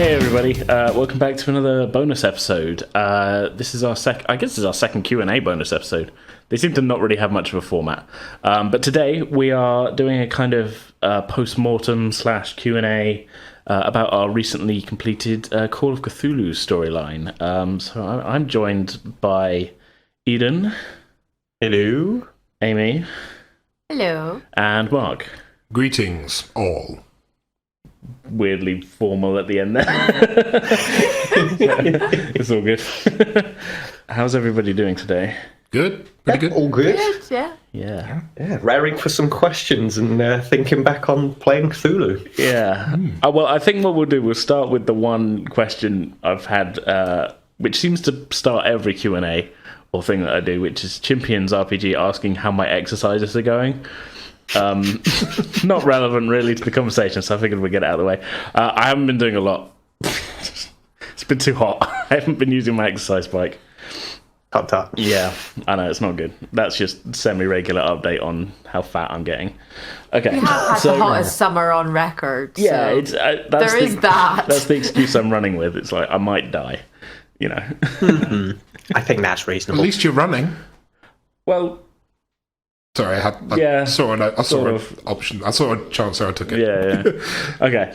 Hey everybody, welcome back to another bonus episode. This is our second Q&A bonus episode. They seem to not really have much of a format. But today we are doing a kind of post-mortem / Q&A about our recently completed Call of Cthulhu storyline. So I'm joined by Eden. Hello. Amy. Hello. And Mark. Greetings, all. Weirdly formal at the end there. It's all good. How's everybody doing today? Good? Pretty good? All good. Yeah. Yeah. Yeah, raring for some questions and thinking back on playing Cthulhu. Yeah. Well, I think what we'll do, we'll start with the one question I've had, which seems to start every Q&A or thing that I do, which is Chimpions RPG asking how my exercises are going. Not relevant really to the conversation, so I figured we'd get it out of the way. I haven't been doing a lot. It's been too hot. I haven't been using my exercise bike. Tut. Yeah, I know, it's not good. That's just semi-regular update on how fat I'm getting. Okay, You have had the hottest summer on record. yeah, so it's there is that. That's the excuse I'm running with. It's like I might die, you know. I think that's At reasonable. least you're running. Well, Sorry, I saw an option. I saw a chance, so I took it. yeah. Okay.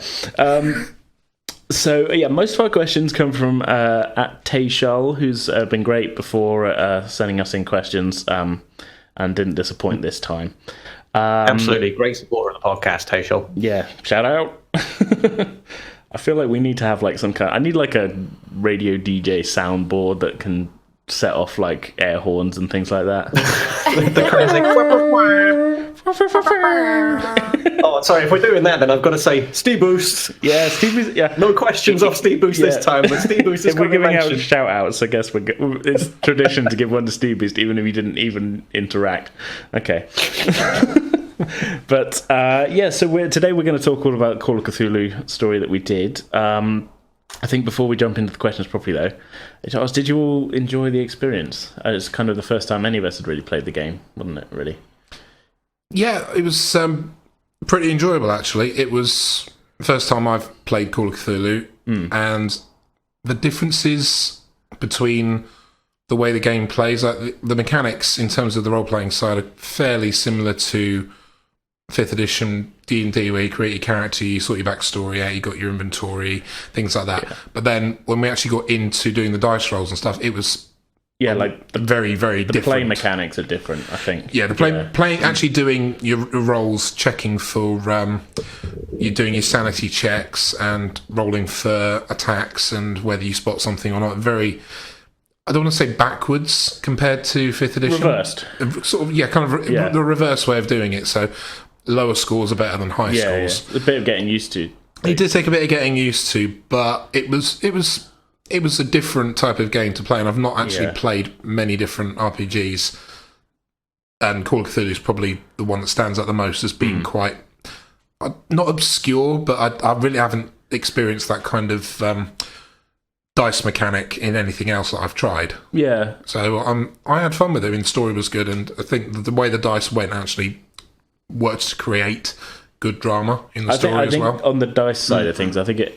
So yeah, most of our questions come from at Tayshal, who's been great before sending us in questions and didn't disappoint this time. Absolutely. Great supporter of the podcast, Tayshal. Yeah, shout out. I feel like we need to have like some kind. I need like a radio DJ soundboard that can set off like air horns and things like that. The classic. Oh, sorry. If we're doing that, then I've got to say Steve Boost. Yeah, Steve Boost. Yeah, No questions off Steve Boost this time, but Steve Boost is if we're going to giving out mention. shout outs, I guess it's tradition to give one to Steve Boost, even if you didn't even interact. Okay. But yeah, so today we're going to talk all about Call of Cthulhu story that we did. I think before we jump into the questions properly, though, Charles, did you all enjoy the experience? It's kind of the first time any of us had really played the game, wasn't it, really? Yeah, it was pretty enjoyable, actually. It was the first time I've played Call of Cthulhu, and the differences between the way the game plays, like the mechanics in terms of the role-playing side, are fairly similar to 5th edition D&D, where you create your character, you sort your backstory out, you got your inventory, things like that. Yeah. But then when we actually got into doing the dice rolls and stuff, it was like very, very different. The play mechanics are different, I think. Yeah, playing actually doing your rolls, checking for you're doing your sanity checks and rolling for attacks and whether you spot something or not. Very, I don't want to say backwards compared to 5th edition. Reversed. Sort of, the reverse way of doing it. So lower scores are better than high scores. Yeah. A bit of getting used to. It did take a bit of getting used to, but it was a different type of game to play, and I've not actually played many different RPGs. And Call of Cthulhu is probably the one that stands out the most as being quite not obscure, but I really haven't experienced that kind of dice mechanic in anything else that I've tried. Yeah. So I had fun with it, and the story was good, and I think the way the dice went actually worked to create good drama in the story as well. On the dice side of things, I think it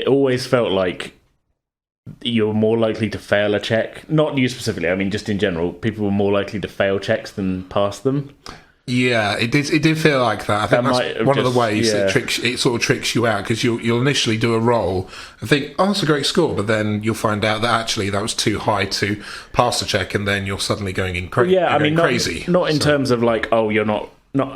always felt like you're more likely to fail a check. Not you specifically, I mean just in general, people were more likely to fail checks than pass them. Yeah, it did feel like that. I think that's one of the ways it sort of tricks you out, because you'll initially do a roll and think, oh, that's a great score, but then you'll find out that actually that was too high to pass the check, and then you're suddenly going crazy. Not in terms of like, oh, you're not.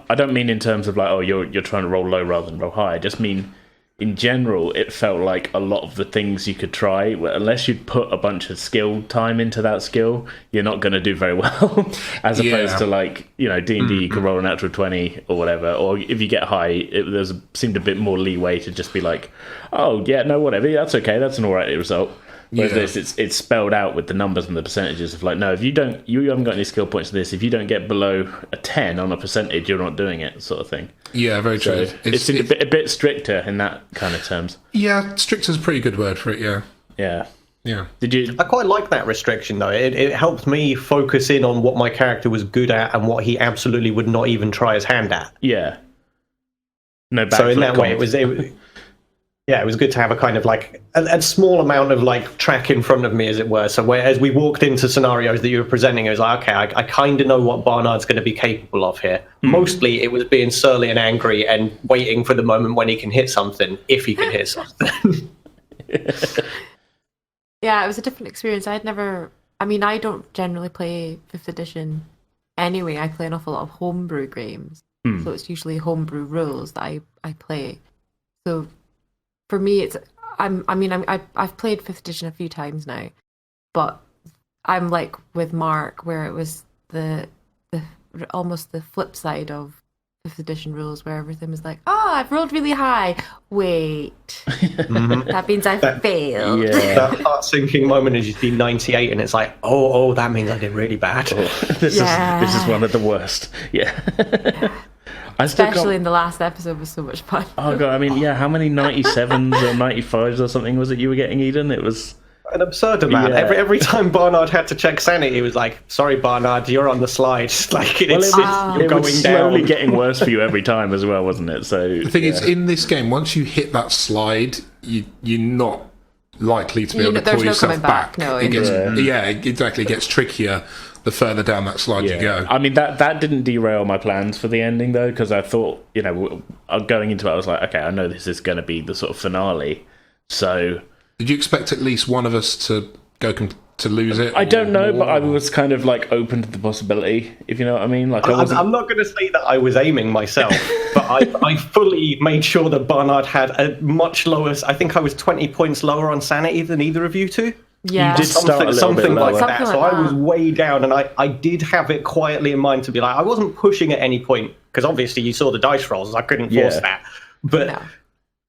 I don't mean in terms of like, oh, you're trying to roll low rather than roll high. I just mean in general, it felt like a lot of the things you could try, unless you'd put a bunch of skill time into that skill, you're not going to do very well. As opposed to like, D&D, you can roll a natural 20 or whatever, or if you get high, seemed a bit more leeway to just be like, oh yeah, no, whatever, that's okay, that's an alright result. Whereas this, it's spelled out with the numbers and the percentages of like, no, if you haven't got any skill points to this, if you don't get below a 10 on a percentage, you're not doing it, sort of thing. Yeah, very true. It's a bit stricter in that kind of terms. Yeah, stricter is a pretty good word for it, yeah. Yeah. Yeah. Did you? I quite like that restriction, though. It helped me focus in on what my character was good at and what he absolutely would not even try his hand at. Yeah. No backflip. So in that way, it was... Yeah, it was good to have a kind of like a small amount of like track in front of me, as it were. So as we walked into scenarios that you were presenting, it was like, okay, I kind of know what Barnard's going to be capable of here. Mostly it was being surly and angry and waiting for the moment when he can hit something, if he can hit something. Yeah, it was a different experience. I don't generally play 5th edition anyway. I play an awful lot of homebrew games. So it's usually homebrew rules that I play. So for me, I've played 5th edition a few times now, but I'm like with Mark, where it was the almost the flip side of 5th edition rules, where everything was like, I've rolled really high. Wait, that means I failed. Yeah. That heart-sinking moment is you see 98, and it's like, oh, that means I did really bad. This is one of the worst. Yeah. Especially in the last episode was so much fun. Oh god, I mean, yeah, how many 97s or 95s or something was it you were getting, Eden? It was an absurd amount. Yeah. Every time Barnard had to check sanity, he was like, sorry, Barnard, you're on the slide. Like, it you're was going slowly down. getting worse for you every time as well, wasn't it? So The thing is, in this game, once you hit that slide, you're not likely to be able to there's pull no yourself coming back. No, it gets, exactly. It gets trickier the further down that slide you go. I mean, that didn't derail my plans for the ending, though, because I thought, going into it, I was like, okay, I know this is going to be the sort of finale. So, did you expect at least one of us to go to lose it? I don't know, but I was kind of like open to the possibility, if you know what I mean. Like, I'm not going to say that I was aiming myself, but I fully made sure that Barnard had a much lower. I think I was 20 points lower on sanity than either of you two. Yeah, you did start a little something bit lower. like that. So I was way down, and I did have it quietly in mind to be like, I wasn't pushing at any point, because obviously you saw the dice rolls. I couldn't force that, but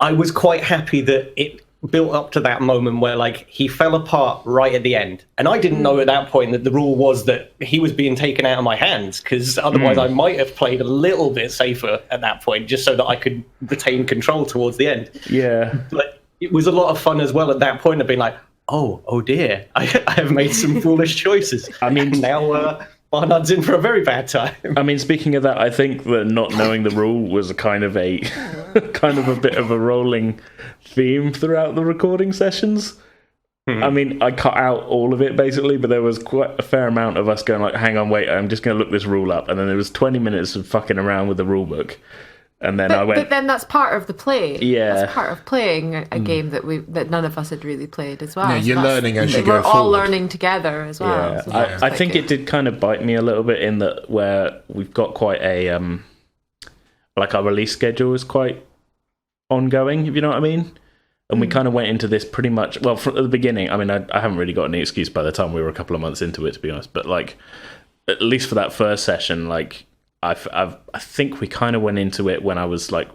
I was quite happy that it built up to that moment where like he fell apart right at the end, and I didn't know at that point that the rule was that he was being taken out of my hands, because otherwise I might have played a little bit safer at that point, just so that I could retain control towards the end. Yeah, but it was a lot of fun as well at that point of being like, oh dear, I have made some foolish choices. I mean, now Barnard's in for a very bad time. I mean, speaking of that, I think that not knowing the rule was a kind of a bit of a rolling theme throughout the recording sessions. I mean, I cut out all of it basically, but there was quite a fair amount of us going like, hang on, wait, I'm just going to look this rule up. And then there was 20 minutes of fucking around with the rule book. And then but then that's part of the play. Yeah, that's part of playing a game that none of us had really played as well. Yeah, you're learning as you go forward. We're all learning together as well. Yeah, so I think it did kind of bite me a little bit in that where we've got quite a like our release schedule is quite ongoing, if you know what I mean. And we kind of went into this pretty much from the beginning. I mean, I haven't really got any excuse by the time we were a couple of months into it, to be honest. But like, at least for that first session, like. I think we kind of went into it when I was like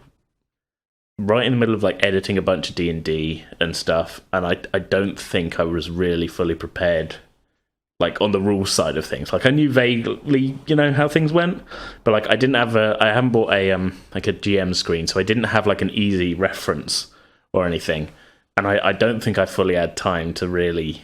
right in the middle of like editing a bunch of D&D and stuff, and I don't think I was really fully prepared like on the rules side of things. Like I knew vaguely, how things went, but like I haven't bought a like a GM screen, so I didn't have like an easy reference or anything, and I don't think I fully had time to really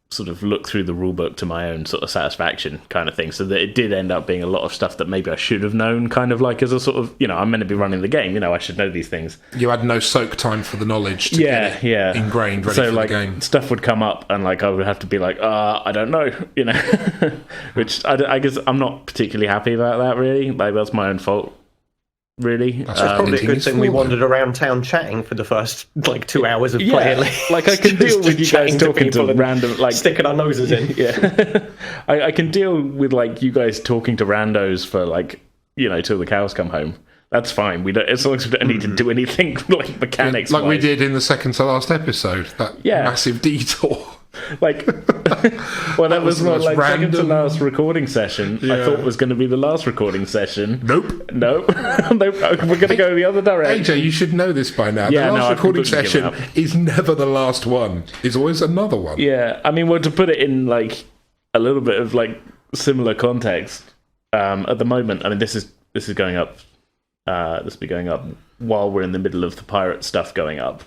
sort of look through the rule book to my own sort of satisfaction kind of thing, so that it did end up being a lot of stuff that maybe I should have known, kind of like as a sort of, I'm meant to be running the game, I should know these things. You had no soak time for the knowledge to get it ingrained ready for the game. Stuff would come up and like I would have to be like, I don't know, which I guess I'm not particularly happy about that, really. Like that's my own fault, really. That's probably a good thing we wandered around town chatting for the first like 2 hours of play at least. Like I can deal with you guys talking to random, like sticking our noses in. Yeah, I can deal with like you guys talking to randos for like till the cows come home. That's fine. We don't, as long as we don't need to do anything like mechanics, like we did in the second to last episode. That massive detour. Like, well, that was not like random. Second to last recording session. Yeah. I thought it was going to be the last recording session. Nope. We're going to go the other direction. AJ, you should know this by now. The last recording session is never the last one. It's always another one. Yeah, I mean, well, to put it in like a little bit of like similar context, at the moment, I mean, this is going up. This will be going up while we're in the middle of the pirate stuff going up.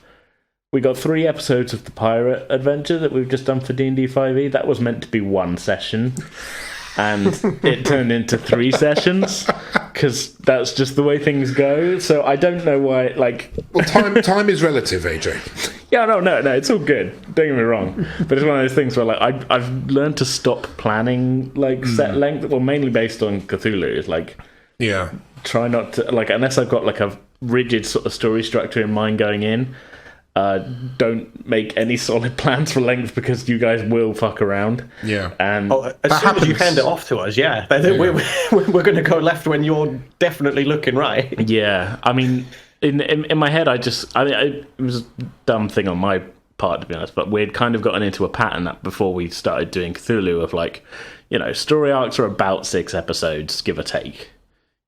We got 3 episodes of the pirate adventure that we've just done for D&D 5e. That was meant to be 1 session, and it turned into 3 sessions because that's just the way things go. So I don't know why. Like, well, time is relative, AJ. Yeah, no, it's all good. Don't get me wrong, but it's one of those things where like I've learned to stop planning like set length. Well, mainly based on Cthulhu. It's like try not to like unless I've got like a rigid sort of story structure in mind going in. Don't make any solid plans for length because you guys will fuck around. Yeah, as and soon as you hand it off to us, we're going to go left when you're definitely looking right. Yeah, I mean. In my head, it was a dumb thing on my part, to be honest, but we'd kind of gotten into a pattern that before we started doing Cthulhu of like, story arcs are about 6 episodes, give or take,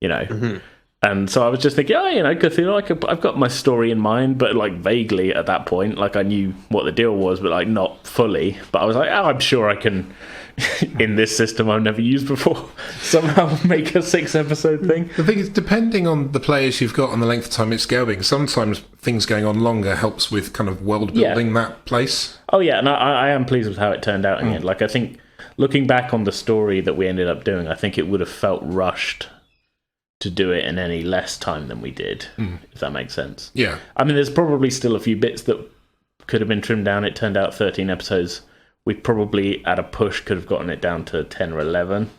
And so I was just thinking, Cthulhu, I've got my story in mind, but like vaguely at that point, like I knew what the deal was, but like not fully. But I was like, I'm sure I can, in this system I've never used before, somehow make a 6-episode thing. The thing is, depending on the players you've got and the length of time it's going, sometimes things going on longer helps with kind of world building that place. Oh yeah, and I am pleased with how it turned out in the end. Like I think, looking back on the story that we ended up doing, I think it would have felt rushed to do it in any less time than we did, if that makes sense. Yeah. I mean, there's probably still a few bits that could have been trimmed down. It turned out 13 episodes. We probably, at a push, could have gotten it down to 10 or 11.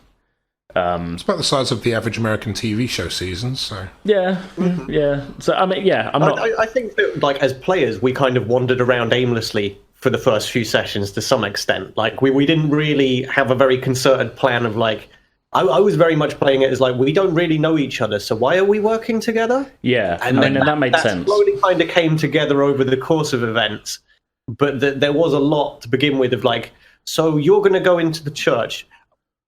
It's about the size of the average American TV show season, so... Yeah, yeah. So, I mean, yeah, I'm not... I think that, like, as players, we kind of wandered around aimlessly for the first few sessions to some extent. Like, we didn't really have a very concerted plan of, like... I was very much playing it as like, we don't really know each other, so why are we working together? Yeah, and that made sense. Slowly kind of came together over the course of events, but there was a lot to begin with of like, so you're going to go into the church.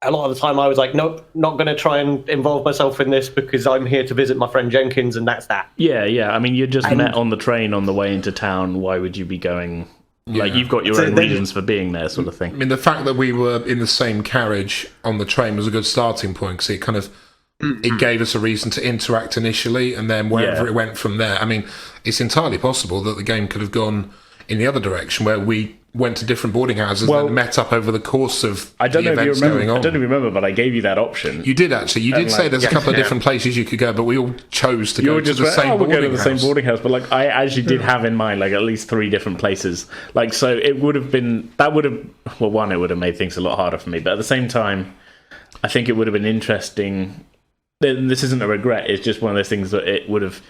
A lot of the time I was like, nope, not going to try and involve myself in this because I'm here to visit my friend Jenkins, and that's that. Yeah. I mean, you just met on the train on the way into town. Why would you be going... Like, you've got your own reasons for being there, sort of thing. I mean, the fact that we were in the same carriage on the train was a good starting point, because it kind of it gave us a reason to interact initially, and then wherever it went from there. I mean, it's entirely possible that the game could have gone in the other direction, where we went to different boarding houses and met up over the course of the events going on. I don't remember, but I gave you that option. You did, actually. You did say there's a couple of different places you could go, but we all chose to go to the same boarding house. Same boarding house, but like I actually did have in mind like at least 3 different places. Like, so it would have been it would have made things a lot harder for me, but at the same time, I think it would have been interesting. This isn't a regret. It's just one of those things that it would have.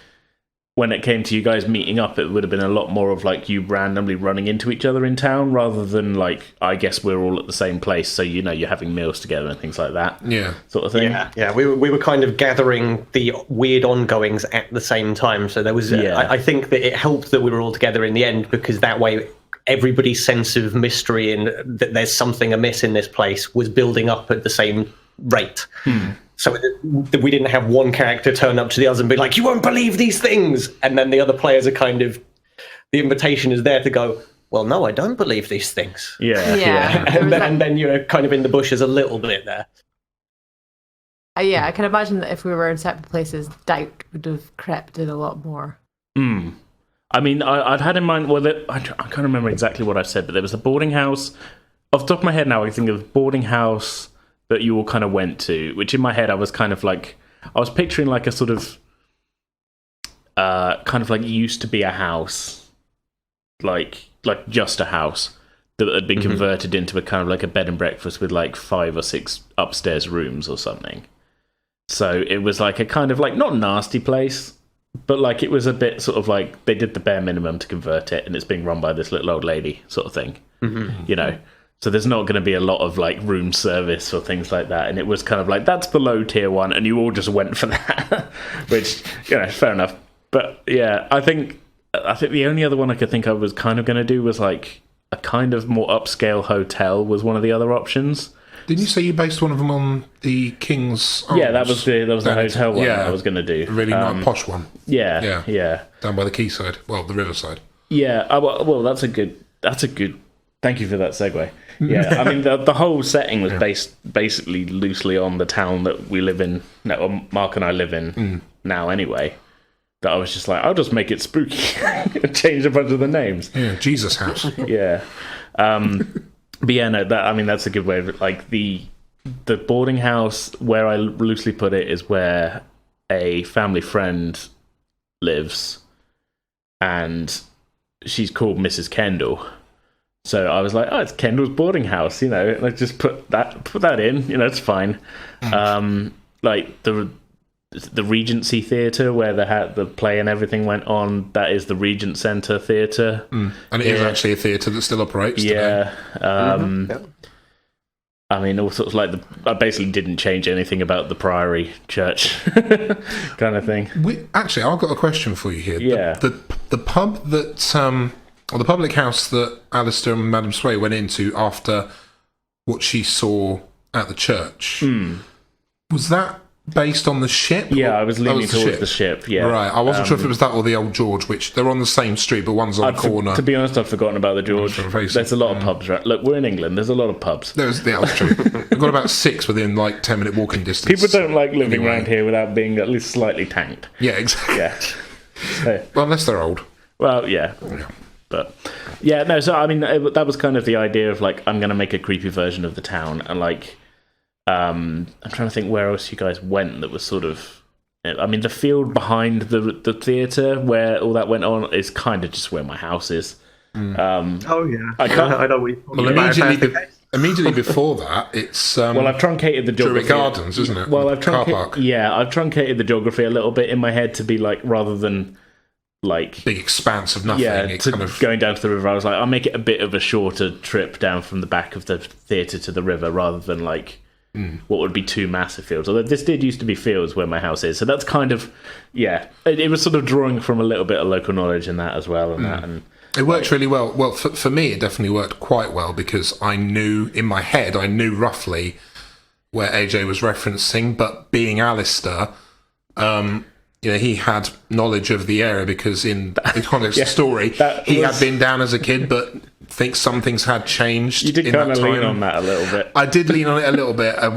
When it came to you guys meeting up, it would have been a lot more of like you randomly running into each other in town, rather than like, I guess we're all at the same place, so you're having meals together and things like that. Yeah, sort of thing. Yeah. We were kind of gathering the weird ongoings at the same time, so there was. I think that it helped that we were all together in the end, because that way everybody's sense of mystery and that there's something amiss in this place was building up at the same rate. So we didn't have one character turn up to the others and be like, you won't believe these things. And then the other players are kind of, the invitation is there to go, well, no, I don't believe these things. Yeah. And then you're kind of in the bushes a little bit there. I can imagine that if we were in separate places, doubt would have crept in a lot more. I mean, I'd had in mind, I can't remember exactly what I said, but there was a boarding house. Off the top of my head now, I think of the boarding house that you all kind of went to, which in my head I was kind of like, I was picturing like a sort of kind of like used to be a house, like just a house that had been converted into a kind of like a bed and breakfast with like 5 or 6 upstairs rooms or something. So it was like a kind of like, not nasty place, but like it was a bit sort of like they did the bare minimum to convert it, and it's being run by this little old lady sort of thing, So there's not going to be a lot of like room service or things like that. And it was kind of like, that's below tier 1, and you all just went for that, which, fair enough. But yeah, I think the only other one I could think I was kind of going to do was like a kind of more upscale hotel was one of the other options. Didn't you say you based one of them on the King's Arms? Yeah, that was the hotel one I was going to do. A really nice posh one. Yeah. Down by the quayside. Well, the riverside. Yeah, well, that's a good... Thank you for that segue. Yeah, I mean, the whole setting was based basically loosely on the town that we live in, or Mark and I live in now anyway. That I was just like, I'll just make it spooky. Change a bunch of the names. Yeah, Jesus House. Yeah. But yeah, no, that's a good way of it. Like, the boarding house, where I loosely put it, is where a family friend lives, and she's called Mrs. Kendall. So I was like, oh, it's Kendall's boarding house, like just put that in, it's fine. Like the Regency Theatre where the play and everything went on, that is the Regent Centre Theatre. And it is actually a theatre that still operates today. I mean, all sorts of I basically didn't change anything about the Priory Church kind of thing. Actually, I've got a question for you here. Yeah. The pub that, or the public house that Alistair and Madame Sway went into after what she saw at the church, was that based on the ship? Yeah, I was leaning towards the ship, yeah. Right, I wasn't sure if it was that or the Old George, which they're on the same street, but one's on the corner. To be honest, I've forgotten about the George. There's a lot of pubs, right? Look, we're in England, there's a lot of pubs. That's true. We've got about 6 within 10-minute walking distance. People don't like living around here without being at least slightly tanked. Yeah, exactly. Yeah. So, well, unless they're old. Well, yeah. But yeah, no, so I mean, that was kind of the idea of I'm going to make a creepy version of the town, and I'm trying to think where else you guys went that was sort of... I mean, the field behind the theatre where all that went on is kind of just where my house is. I know we... Well, immediately before that, it's... well, I've truncated the geography. Druid Gardens, isn't it? Well, I've truncated... Yeah, I've truncated the geography a little bit in my head to be rather than... big expanse of nothing. Yeah, going down to the river, I was like, I'll make it a bit of a shorter trip down from the back of the theatre to the river rather than what would be 2 massive fields. Although this did used to be fields where my house is, so that's kind of it was sort of drawing from a little bit of local knowledge in that as well, and it worked really well. Well, for me, it definitely worked quite well because I knew in my head, roughly where AJ was referencing, but being Alistair, he had knowledge of the area because in the context of the story, he had been down as a kid, but thinks some things had changed. You did kind of lean on that a little bit. I did lean on it a little bit. I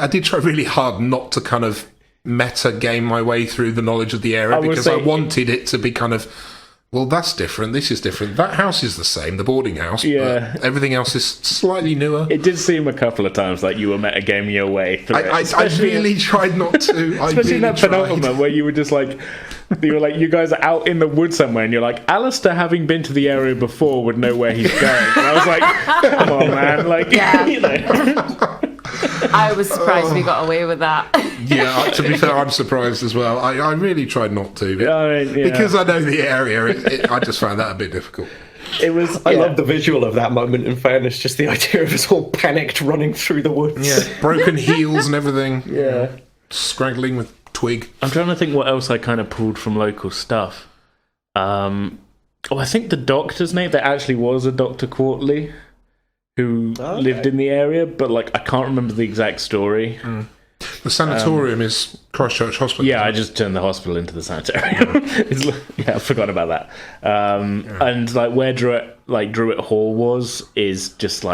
did try really hard not to kind of meta game my way through the knowledge of the area because I wanted it to be kind of, well, that's different, this is different. That house is the same, the boarding house, but everything else is slightly newer. It did seem a couple of times like you were metagaming your way through it. I really tried not to. Especially in that penultimate where you were just you guys are out in the woods somewhere and you're like, Alistair, having been to the area before, would know where he's going. And I was like, come on, man. I was surprised we got away with that. Yeah, to be fair, I'm surprised as well. I really tried not to. Because I know the area, I just found that a bit difficult. I love the visual of that moment, in fairness, just the idea of us all panicked running through the woods. Yeah, broken heels and everything. Yeah. Scraggling with twig. I'm trying to think what else I kind of pulled from local stuff. I think the doctor's name, there actually was a Dr. Quartley who lived in the area, but I can't remember the exact story. The sanatorium is Christchurch Hospital. Yeah, I just turned the hospital into the sanatorium. I forgot about that. And where Druid Hall was is just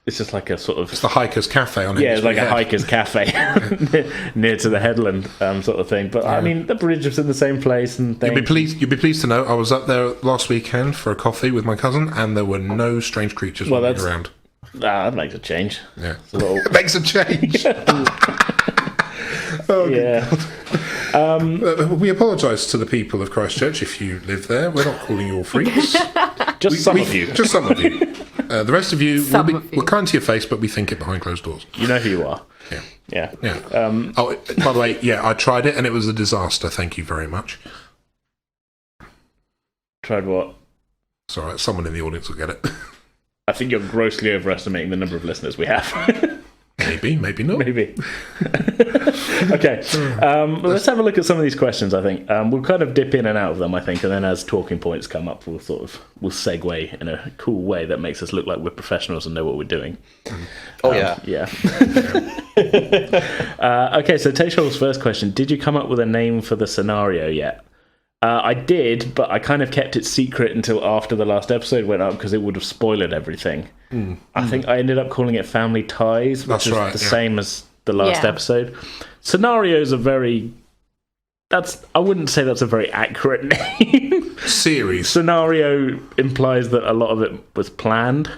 it's just like a sort of... It's the Hiker's Cafe on it. Yeah, it's like a Hiker's Cafe near to the headland sort of thing. But I mean, the bridge was in the same place and things. You'd be pleased to know I was up there last weekend for a coffee with my cousin and there were no strange creatures walking around. That makes a change. Yeah. It makes a change. We apologise to the people of Christchurch if you live there. We're not calling you all freaks. Just some of you. Just some of you. The rest of you, we're kind to your face, but we think it behind closed doors. You know who you are. Yeah. By the way, I tried it and it was a disaster. Thank you very much. Tried what? It's all right. Someone in the audience will get it. I think you're grossly overestimating the number of listeners we have. Maybe not. Maybe. Okay. Let's have a look at some of these questions, I think. We'll kind of dip in and out of them, I think, and then as talking points come up, we'll segue in a cool way that makes us look like we're professionals and know what we're doing. Yeah. Okay, so Tayshol's first question. Did you come up with a name for the scenario yet? I did, but I kind of kept it secret until after the last episode went up because it would have spoiled everything. I think I ended up calling it Family Ties, which is the same as the last episode. Scenarios are very... I wouldn't say that's a very accurate name. Series. Scenario implies that a lot of it was planned.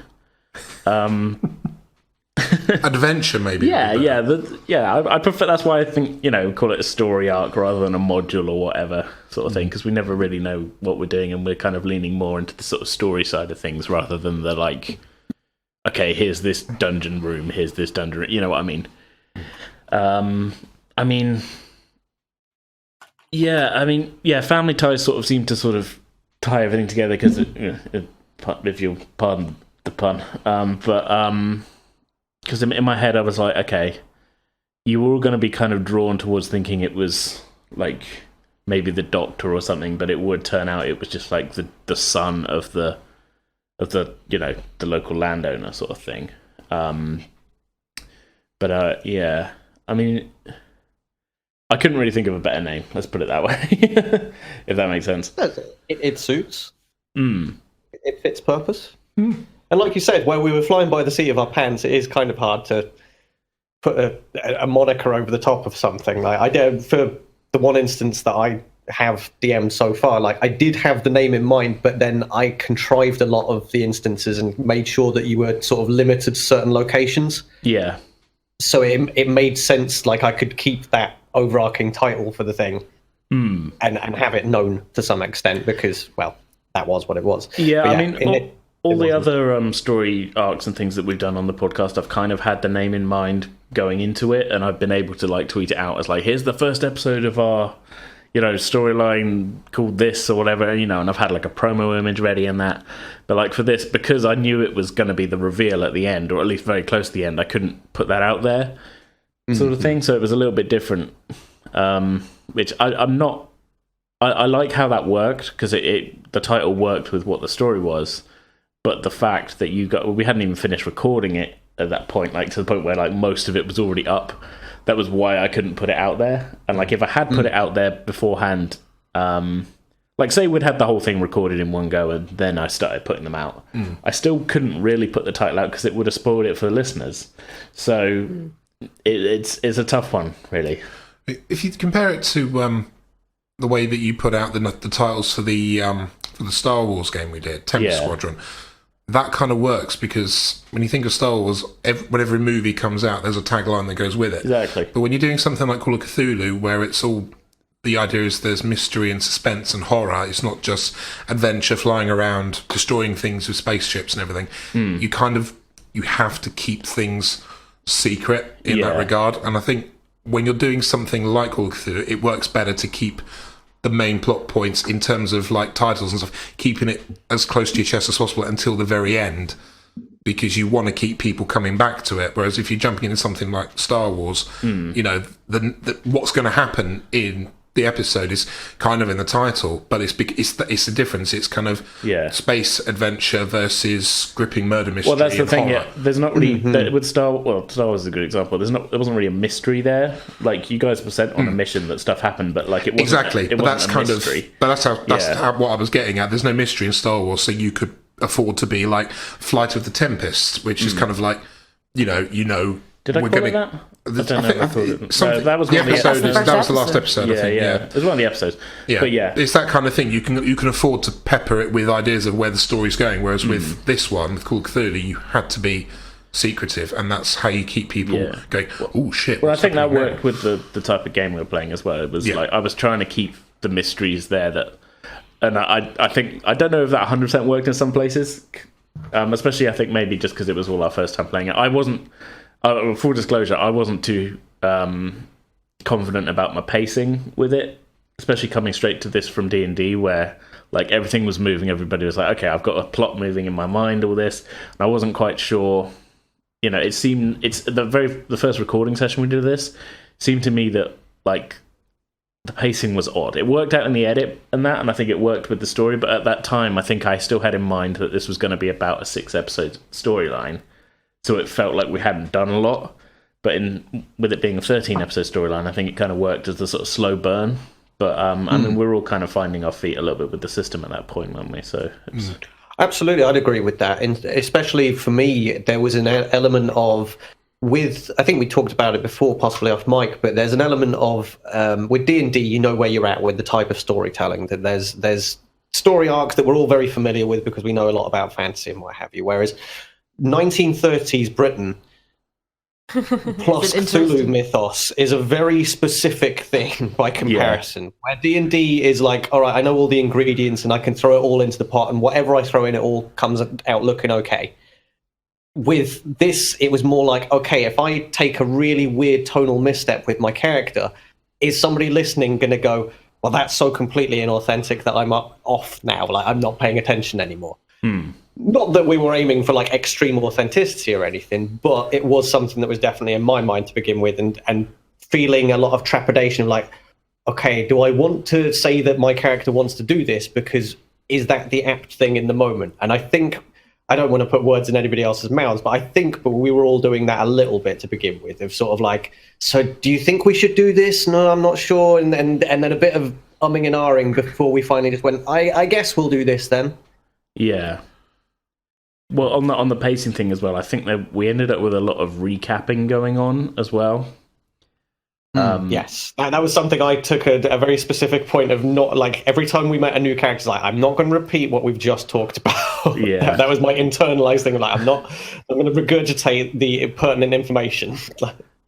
adventure, maybe. I prefer. That's why I think call it a story arc rather than a module or whatever sort of thing, because we never really know what we're doing, and we're kind of leaning more into the sort of story side of things rather than the like, okay, here's this dungeon room, here's this dungeon room. You know what I mean? Family ties sort of seem to sort of tie everything together because, if you'll pardon the pun, because in my head I was like, okay, you were all going to be kind of drawn towards thinking it was like maybe the doctor or something, but it would turn out it was just like the son of the the local landowner sort of thing. I mean, I couldn't really think of a better name. Let's put it that way, if that makes sense. It suits. It fits purpose. And like you said, where we were flying by the seat of our pants, it is kind of hard to put a moniker over the top of something. Like I did for the one instance that I have DM'd so far. Like I did have the name in mind, but then I contrived a lot of the instances and made sure that you were sort of limited to certain locations. Yeah. So it made sense. Like I could keep that overarching title for the thing, and have it known to some extent because, well, that was what it was. Yeah, I mean, all the other story arcs and things that we've done on the podcast, I've kind of had the name in mind going into it, and I've been able to like tweet it out as like, here's the first episode of our, storyline called this or whatever, and I've had like a promo image ready and that. But like for this, because I knew it was going to be the reveal at the end, or at least very close to the end, I couldn't put that out there, sort of thing. So it was a little bit different, which I'm not. I like how that worked because the title worked with what the story was, but the fact that we hadn't even finished recording it at that point, like to the point where like most of it was already up. That was why I couldn't put it out there. And like if I had put it out there beforehand, like say we'd had the whole thing recorded in one go and then I started putting them out, I still couldn't really put the title out because it would have spoiled it for the listeners. So it's a tough one, really. If you compare it to the way that you put out the titles for the Star Wars game we did, Tempest Squadron, that kind of works because when you think of Star Wars, when every movie comes out, there's a tagline that goes with it. Exactly. But when you're doing something like Call of Cthulhu, where it's all, the idea is there's mystery and suspense and horror, it's not just adventure flying around, destroying things with spaceships and everything, you have to keep things secret in that regard. And I think when you're doing something like Call of Cthulhu, it works better to keep the main plot points in terms of like titles and stuff, keeping it as close to your chest as possible until the very end, because you want to keep people coming back to it. Whereas if you're jumping into something like Star Wars, what's going to happen in the episode is kind of in the title, but it's the difference. It's kind of space adventure versus gripping murder mystery. Well, that's the thing. Horror. Yeah, there's not really with Star Wars is a good example. There wasn't really a mystery there. Like you guys were sent on a mission that stuff happened, but like it wasn't exactly. It but wasn't that's a kind mystery. But that's how what I was getting at. There's no mystery in Star Wars, so you could afford to be like Flight of the Tempest, which is kind of like Did I call it that? I don't know. I thought it. No, that was the one of episode. the That was the last episode. I think. It was one of the episodes. Yeah, but yeah, it's that kind of thing. You can afford to pepper it with ideas of where the story's going. Whereas with this one, with Call of Cthulhu, you had to be secretive, and that's how you keep people going, oh shit. Well, I think that worked with the type of game we were playing as well. It was like I was trying to keep the mysteries there and I think I don't know if that 100% worked in some places, especially I think maybe just because it was all our first time playing it. I wasn't. Full disclosure, I wasn't too confident about my pacing with it, especially coming straight to this from D&D, where like everything was moving. Everybody was like, okay, I've got a plot moving in my mind, all this. And I wasn't quite sure. It seemed the first recording session we did of this seemed to me that like the pacing was odd. It worked out in the edit and I think it worked with the story. But at that time, I think I still had in mind that this was going to be about a 6-episode storyline. So it felt like we hadn't done a lot, but with it being a 13-episode storyline, I think it kind of worked as the sort of slow burn. But I mean, we're all kind of finding our feet a little bit with the system at that point, weren't we? So absolutely, I'd agree with that. And especially for me, there was an element of I think we talked about it before, possibly off mic, but there's an element of with D&D, you know where you're at with the type of storytelling. That there's story arcs that we're all very familiar with because we know a lot about fantasy and what have you. Whereas 1930s Britain, plus Cthulhu mythos is a very specific thing by comparison. Where D&D is like, all right, I know all the ingredients and I can throw it all into the pot, and whatever I throw in, it all comes out looking okay. With this, it was more like, okay, if I take a really weird tonal misstep with my character, is somebody listening going to go, well, that's so completely inauthentic that I'm off now, like I'm not paying attention anymore. Not that we were aiming for like extreme authenticity or anything, but it was something that was definitely in my mind to begin with, and feeling a lot of trepidation of like, okay, do I want to say that my character wants to do this because is that the apt thing in the moment? And I think, I don't want to put words in anybody else's mouths, but I think we were all doing that a little bit to begin with, of sort of like, so do you think we should do this? No, I'm not sure. And then a bit of umming and ahhing before we finally just went, I guess we'll do this then. Yeah. Well, on the pacing thing as well, I think that we ended up with a lot of recapping going on as well. Yes, that was something I took a very specific point of, not like every time we met a new character, like I'm not going to repeat what we've just talked about. Yeah, that was my internalized thing. Like I'm going to regurgitate the pertinent information.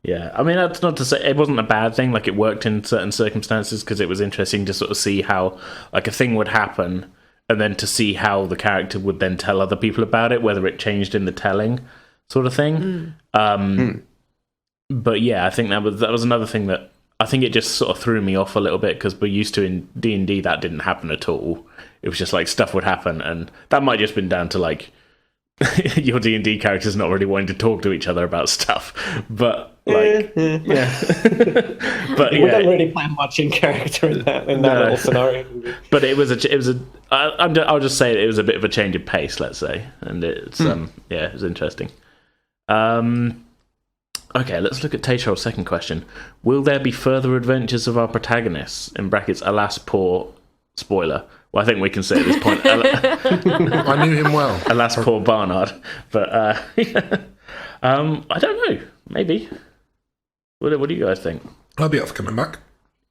Yeah, I mean, that's not to say it wasn't a bad thing. Like, it worked in certain circumstances because it was interesting to sort of see how, like, a thing would happen and then to see how the character would then tell other people about it, whether it changed in the telling sort of thing. But yeah, I think that was another thing that I think it just sort of threw me off a little bit, because we're used to in D&D that didn't happen at all. It was just like stuff would happen, and that might just been down to like your D&D characters not really wanting to talk to each other about stuff. But like, yeah. But we don't really plan much in character in that little scenario. But I'll just say it was a bit of a change of pace, let's say, and it's it was interesting. Okay, let's look at Tayshar's second question. Will there be further adventures of our protagonists? In brackets, alas, poor spoiler. Well, I think we can say at this point, I knew him well. Alas, poor Barnard. But I don't know. Maybe. What do you guys think? I'll be up for coming back.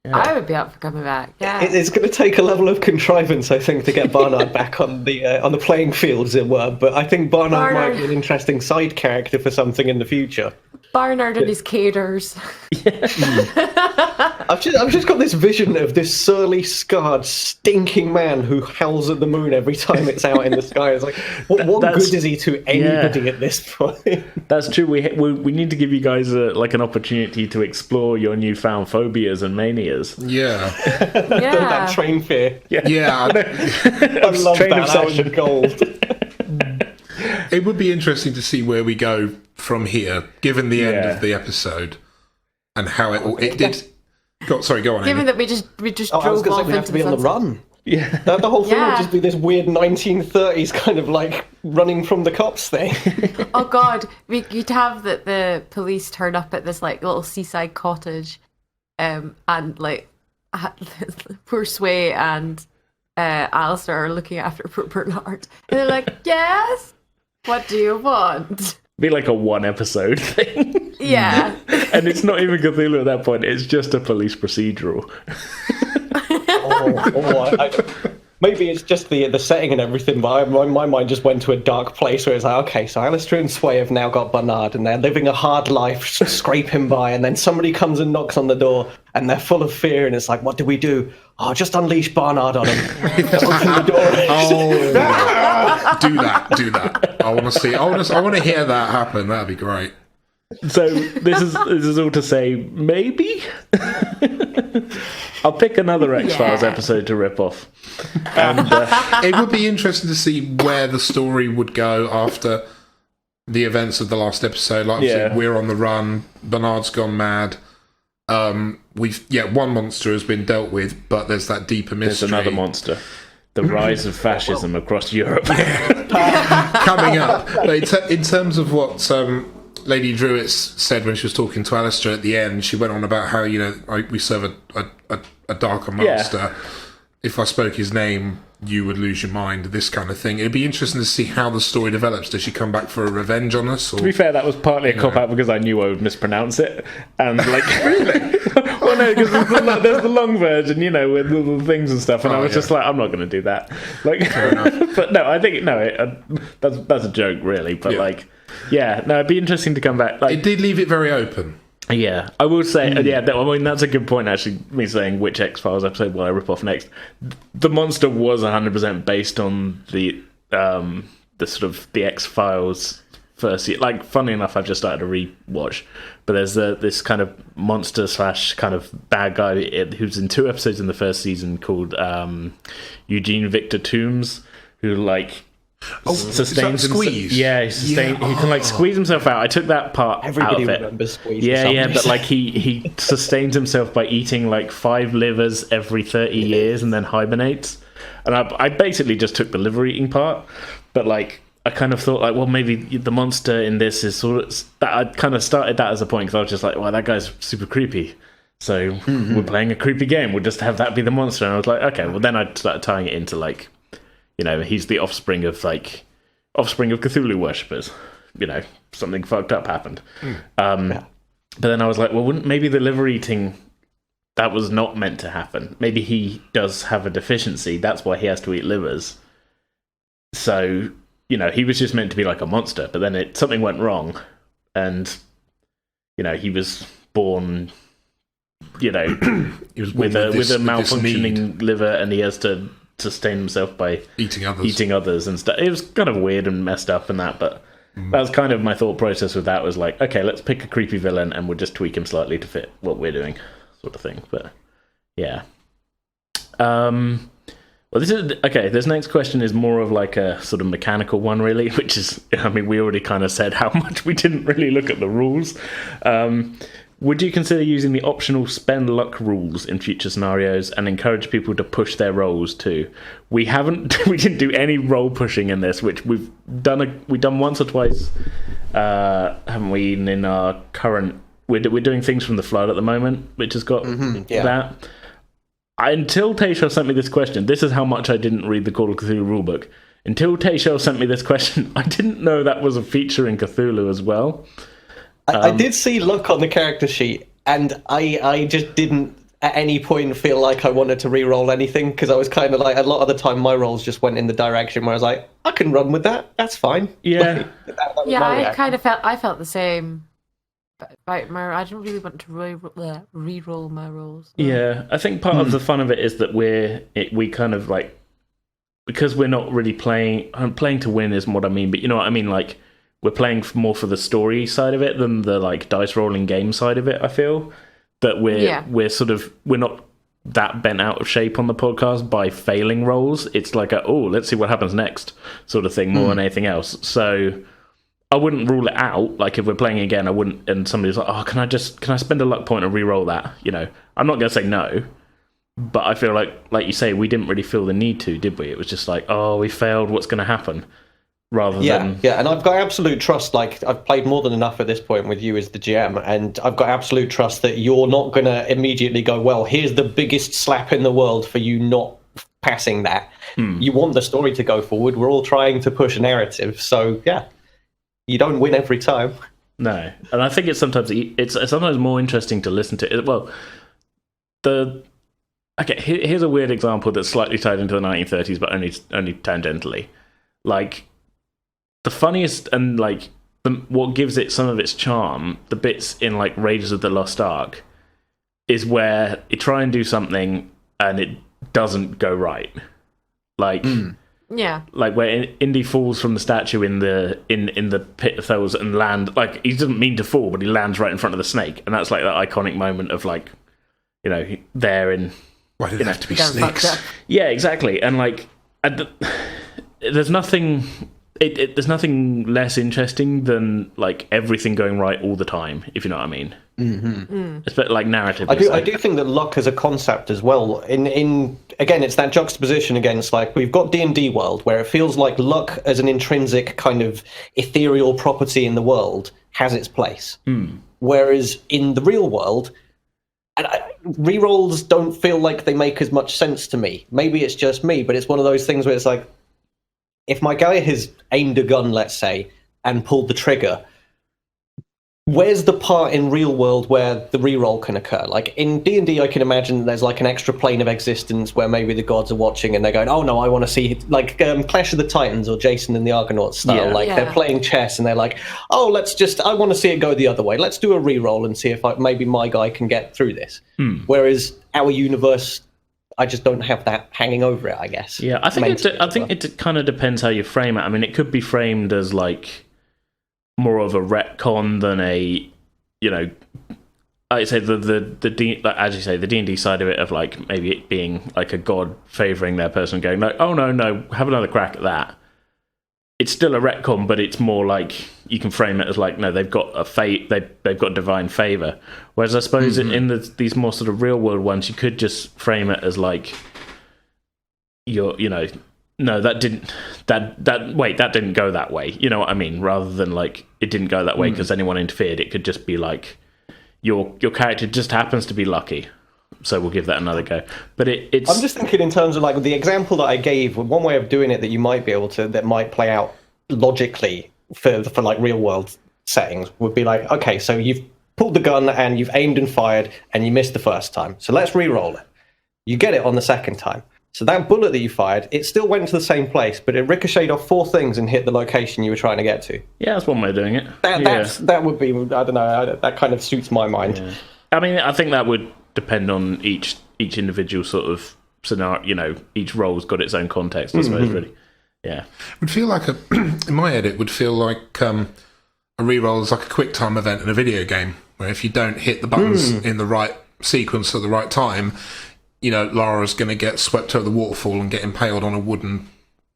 Yeah. I would be up for coming back. Yeah, it's going to take a level of contrivance, I think, to get Barnard back on the playing field, as it were. But I think Barnard might be an interesting side character for something in the future. Barnard and his caters. I've just got this vision of this surly, scarred, stinking man who howls at the moon every time it's out in the sky. It's like, what good is he to anybody at this point? That's true. We need to give you guys an opportunity to explore your newfound phobias and manias. Yeah. That train fear. Yeah. I love that was gold. It would be interesting to see where we go from here, given the end of the episode and how it did. Go on. Given Amy. that we just drove off we have to be on the run. Yeah, the whole thing would just be this weird 1930s kind of like running from the cops thing. Oh God, you'd have that the police turn up at this like little seaside cottage, and like poor Sway and Alistair are looking after poor Bernard, and they're like, "Yes, what do you want?" Be like a one episode thing. Yeah. And it's not even Cthulhu at that point, it's just a police procedural. Maybe it's just the setting and everything, but my mind just went to a dark place where it's like, okay, so Alistair and Sway have now got Bernard and they're living a hard life, scraping by, and then somebody comes and knocks on the door and they're full of fear, and it's like, what do we do? Oh, just unleash Barnard on him. Open the door. Do that. I want to see. I want to hear that happen. That'd be great. So this is all to say, maybe I'll pick another X-Files episode to rip off. And it would be interesting to see where the story would go after the events of the last episode. Like, we're on the run. Bernard's gone mad. One monster has been dealt with, but there's that deeper mystery. There's another monster. The rise of fascism across Europe. Coming up. But in terms of what Lady Druitt said when she was talking to Alistair at the end, she went on about how, we serve a darker master. Yeah. If I spoke his name, you would lose your mind, this kind of thing. It'd be interesting to see how the story develops. Does she come back for a revenge on us? Or, to be fair, that was partly a cop-out because I knew I would mispronounce it. And really? Well, no, because there's the long version, with little things and stuff, and I was just like, I'm not going to do that. Like, fair enough. But no, I think, that's a joke, really, but Yeah, no, it'd be interesting to come back. Like, it did leave it very open. Yeah, I will say, I mean, that's a good point, actually, me saying which X-Files episode will I rip off next. The monster was 100% based on the sort of the X-Files first year. Like, funny enough, I've just started a rewatch, but there's this kind of monster / kind of bad guy who's in 2 episodes in the first season called Eugene Victor Toombs, who, like... sustains squeeze. He can like squeeze himself out. I took that part Everybody out of it. remembers squeeze. But like he sustains himself by eating like 5 livers every 30 years and then hibernates. And I basically just took the liver eating part, but like I kind of thought like, well, maybe the monster in this is sort of that. I kind of started that as a point because I was just like, well, that guy's super creepy. So we're playing a creepy game. We'll just have that be the monster. And I was like, okay. Well, then I started tying it into like, you know, he's the offspring of Cthulhu worshippers. You know, something fucked up happened. But then I was like, well, wouldn't maybe the liver eating, that was not meant to happen. Maybe he does have a deficiency. That's why he has to eat livers. So, you know, he was just meant to be like a monster. But then something went wrong, and you know, he was born. You know, He was with a malfunctioning need. liver, and he has to sustain himself by Eating others and stuff. It was kind of weird and messed up and that, but that was kind of my thought process with that, was like, okay, let's pick a creepy villain and we'll just tweak him slightly to fit what we're doing, sort of thing. But yeah. Well, this next question is more of like a sort of mechanical one, really, which is, I mean, we already kind of said how much we didn't really look at the rules. Would you consider using the optional spend luck rules in future scenarios and encourage people to push their rolls too? We didn't do any roll pushing in this, which we've done once or twice, haven't we? In our current, we're doing things from the flood at the moment, which has got that. Until Tayshel sent me this question, this is how much I didn't read the Call of Cthulhu rulebook. Until Tayshel sent me this question, I didn't know that was a feature in Cthulhu as well. I did see luck on the character sheet, and I just didn't at any point feel like I wanted to re-roll anything, because I was kind of like, a lot of the time my rolls just went in the direction where I was like, I can run with that, that's fine. Yeah. That was Yeah, my I reaction. kind of felt the same. But I don't really want to re-roll my rolls. No. Yeah, I think part of the fun of it is that we kind of like, because we're not really playing to win isn't what I mean, but you know what I mean, like, we're playing more for the story side of it than the like dice rolling game side of it. I feel that we're not that bent out of shape on the podcast by failing rolls. It's like let's see what happens next sort of thing more than anything else. So I wouldn't rule it out. Like if we're playing again, I wouldn't. And somebody's like, can I spend a luck point and re-roll that? You know, I'm not gonna say no, but I feel like you say, we didn't really feel the need to, did we? It was just like, we failed. What's gonna happen? Rather than... and I've got absolute trust, like, I've played more than enough at this point with you as the GM, and I've got absolute trust that you're not going to immediately go, well, here's the biggest slap in the world for you not passing that. You want the story to go forward. We're all trying to push a narrative, so, yeah, you don't win every time. No, and I think it's sometimes more interesting to listen to. Well, here's a weird example that's slightly tied into the 1930s, but only tangentially. Like, the funniest and like what gives it some of its charm, the bits in like Raiders of the Lost Ark, is where you try and do something and it doesn't go right. Like, like where Indy falls from the statue in the pit of throws and land, like he doesn't mean to fall, but he lands right in front of the snake, and that's like that iconic moment of like, you know, there in. Why did it have to be snakes? Yeah, exactly, and like, there's nothing. There's nothing less interesting than like everything going right all the time, if you know what I mean. It's a bit like narrative. I do think that luck as a concept as well. In again, it's that juxtaposition against, like, we've got D&D world where it feels like luck as an intrinsic kind of ethereal property in the world has its place, whereas in the real world, rerolls don't feel like they make as much sense to me. Maybe it's just me, but it's one of those things where it's like, if my guy has aimed a gun, let's say, and pulled the trigger, where's the part in real world where the reroll can occur? Like in D&D, I can imagine there's like an extra plane of existence where maybe the gods are watching and they're going, oh no, I want to see, like Clash of the Titans or Jason and the Argonauts style. They're playing chess and they're like, oh, I want to see it go the other way. Let's do a reroll and see if maybe my guy can get through this. Whereas our universe, I just don't have that hanging over it, I guess. Yeah, I think it kind of depends how you frame it. I mean, it could be framed as like more of a retcon than a, I'd say as you say, the D&D side of it, of like maybe it being like a god favouring their person, going like, oh no, have another crack at that. It's still a retcon, but it's more like you can frame it as like, no, they've got they've got divine favour. Whereas I suppose in these more sort of real world ones, you could just frame it as like no, that didn't go that way. You know what I mean? Rather than like it didn't go that way because anyone interfered. It could just be like your character just happens to be lucky, so we'll give that another go. But it's. I'm just thinking in terms of like the example that I gave. One way of doing it that you might be able to, that might play out logically for like real world settings, would be like, okay, so you've pulled the gun and you've aimed and fired and you missed the first time. So let's re-roll it. You get it on the second time. So that bullet that you fired, it still went to the same place, but it ricocheted off 4 things and hit the location you were trying to get to. Yeah, that's one way of doing it. That would be, I don't know, that kind of suits my mind. Yeah. I mean, I think that would depend on each individual sort of scenario. Each role's got its own context, I suppose, really. Yeah. It would feel like in my head, it would feel like a reroll is like a quick time event in a video game, where if you don't hit the buttons in the right sequence at the right time, Lara's going to get swept over the waterfall and get impaled on a wooden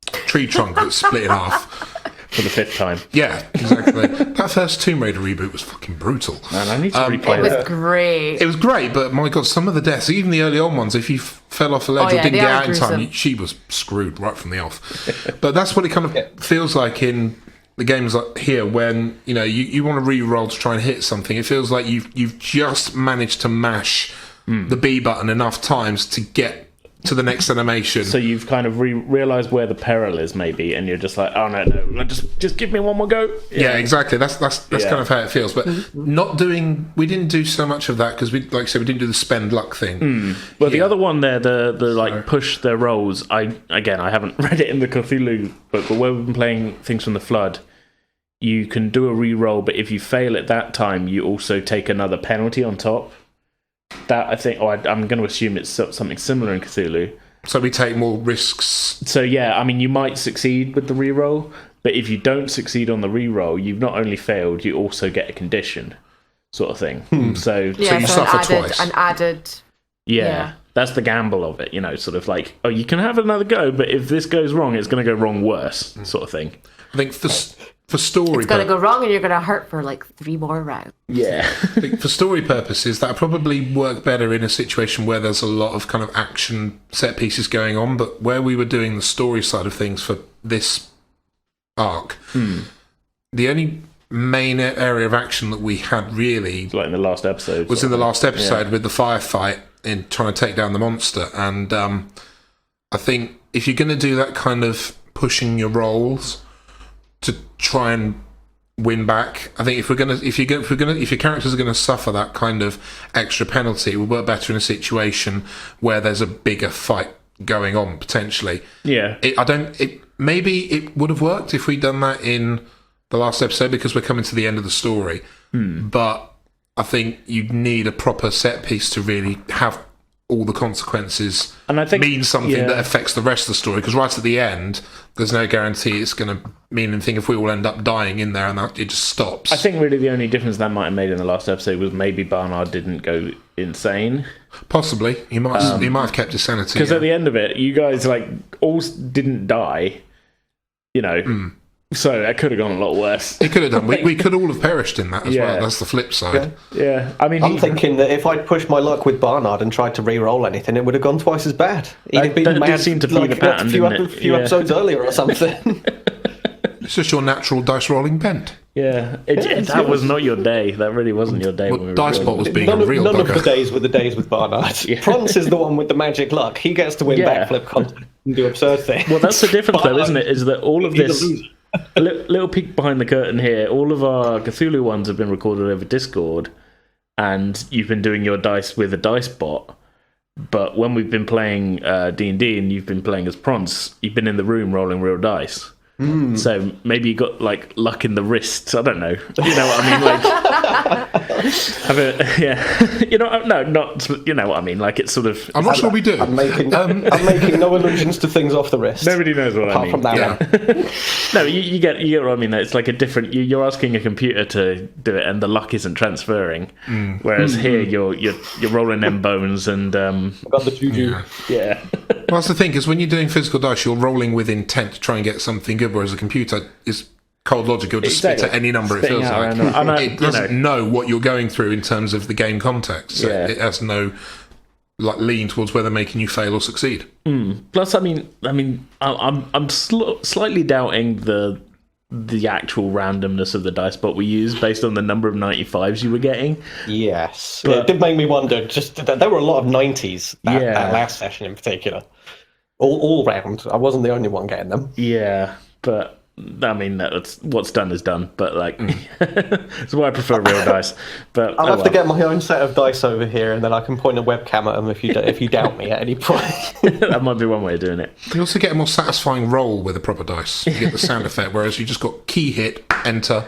tree trunk that's split in half. For the 5th time. Yeah, exactly. That first Tomb Raider reboot was fucking brutal. Man, I need to replay that. It was great. It was great, but my God, some of the deaths, even the early on ones, if you fell off a ledge or didn't get out in time, she was screwed right from the off. But that's what it kind of feels like in the games like here, when you want to re-roll to try and hit something. It feels like you've just managed to mash the B button enough times to get to the next animation. So you've kind of realised where the peril is, maybe, and you're just like, oh no, just give me one more go. Yeah, exactly. That's kind of how it feels. But we didn't do so much of that because we didn't do the spend luck thing. Well, the other one there, the push their rolls. I haven't read it in the Cthulhu book, but where we've been playing Things from the Flood, you can do a re-roll, but if you fail at that time, you also take another penalty on top. That I think, I'm going to assume it's something similar in Cthulhu. So we take more risks. So yeah, I mean, you might succeed with the reroll, but if you don't succeed on the reroll, you've not only failed, you also get a condition, sort of thing. So you suffer twice. An added. Yeah, that's the gamble of it. Sort of like, oh, you can have another go, but if this goes wrong, it's going to go wrong worse, sort of thing. I think for story, it's going to go wrong, and you're going to hurt for like 3 more rounds. Yeah. I think for story purposes, that probably work better in a situation where there's a lot of kind of action set pieces going on. But where we were doing the story side of things for this arc, the only main area of action that we had really, like in the last episode, was in the last episode with the firefight in trying to take down the monster. And I think if you're going to do that kind of pushing your rolls to try and win back, I think if your characters are gonna suffer that kind of extra penalty, it will work better in a situation where there's a bigger fight going on potentially. Yeah, maybe it would have worked if we'd done that in the last episode because we're coming to the end of the story. But I think you'd need a proper set piece to really have all the consequences and I think mean something that affects the rest of the story, because right at the end there's no guarantee it's going to mean anything if we all end up dying in there and that it just stops. I think really the only difference that might have made in the last episode was maybe Barnard didn't go insane. Possibly. He might have kept his sanity. Because at the end of it, you guys all didn't die, so that could have gone a lot worse. It could have done. We could all have perished in that as well. That's the flip side. Yeah. I mean, I'm thinking that if I'd pushed my luck with Barnard and tried to re-roll anything, it would have gone twice as bad. He'd have been mad seemed to be the pattern, a few episodes earlier or something. It's just your natural dice rolling bent. Yeah, that was not your day. That really wasn't your day. Well, Dicebot was being a real None bugger. of the days were the days with Barnard. Prance is the one with the magic luck. He gets to win backflip content and do absurd things. Well, that's the difference, though, isn't it? Is that all of this a little peek behind the curtain here. All of our Cthulhu ones have been recorded over Discord, and you've been doing your dice with a dice bot. But when we've been playing D&D and you've been playing as Prance, you've been in the room rolling real dice. So maybe you got like luck in the wrists. I don't know. You know what I mean? Like, you know, no, not. You know what I mean? Like it's sort of. I'm not sure we do. I'm making no allusions to things off the wrist. Nobody knows what I mean. Apart from that one. No, you get what I mean. It's like a different. You're asking a computer to do it, and the luck isn't transferring. Whereas here, you're rolling them bones and. Got the juju. Yeah. Well, that's the thing, is when you're doing physical dice, you're rolling with intent to try and get something good, whereas a computer is cold logic. It'll just spit at any number it feels like. It doesn't know what you're going through in terms of the game context. So it has no like lean towards whether making you fail or succeed. Plus, I'm slightly doubting the actual randomness of the dice bot we used based on the number of 95s you were getting. Yes. But it did make me wonder, just there were a lot of 90s that last session in particular. All round. I wasn't the only one getting them. Yeah, but I mean, that's what's done is done. But like, that's why I prefer real dice. But I'll have to get my own set of dice over here, and then I can point a webcam at them if you doubt me at any point. That might be one way of doing it. You also get a more satisfying roll with a proper dice. You get the sound effect, whereas you just got key hit, enter.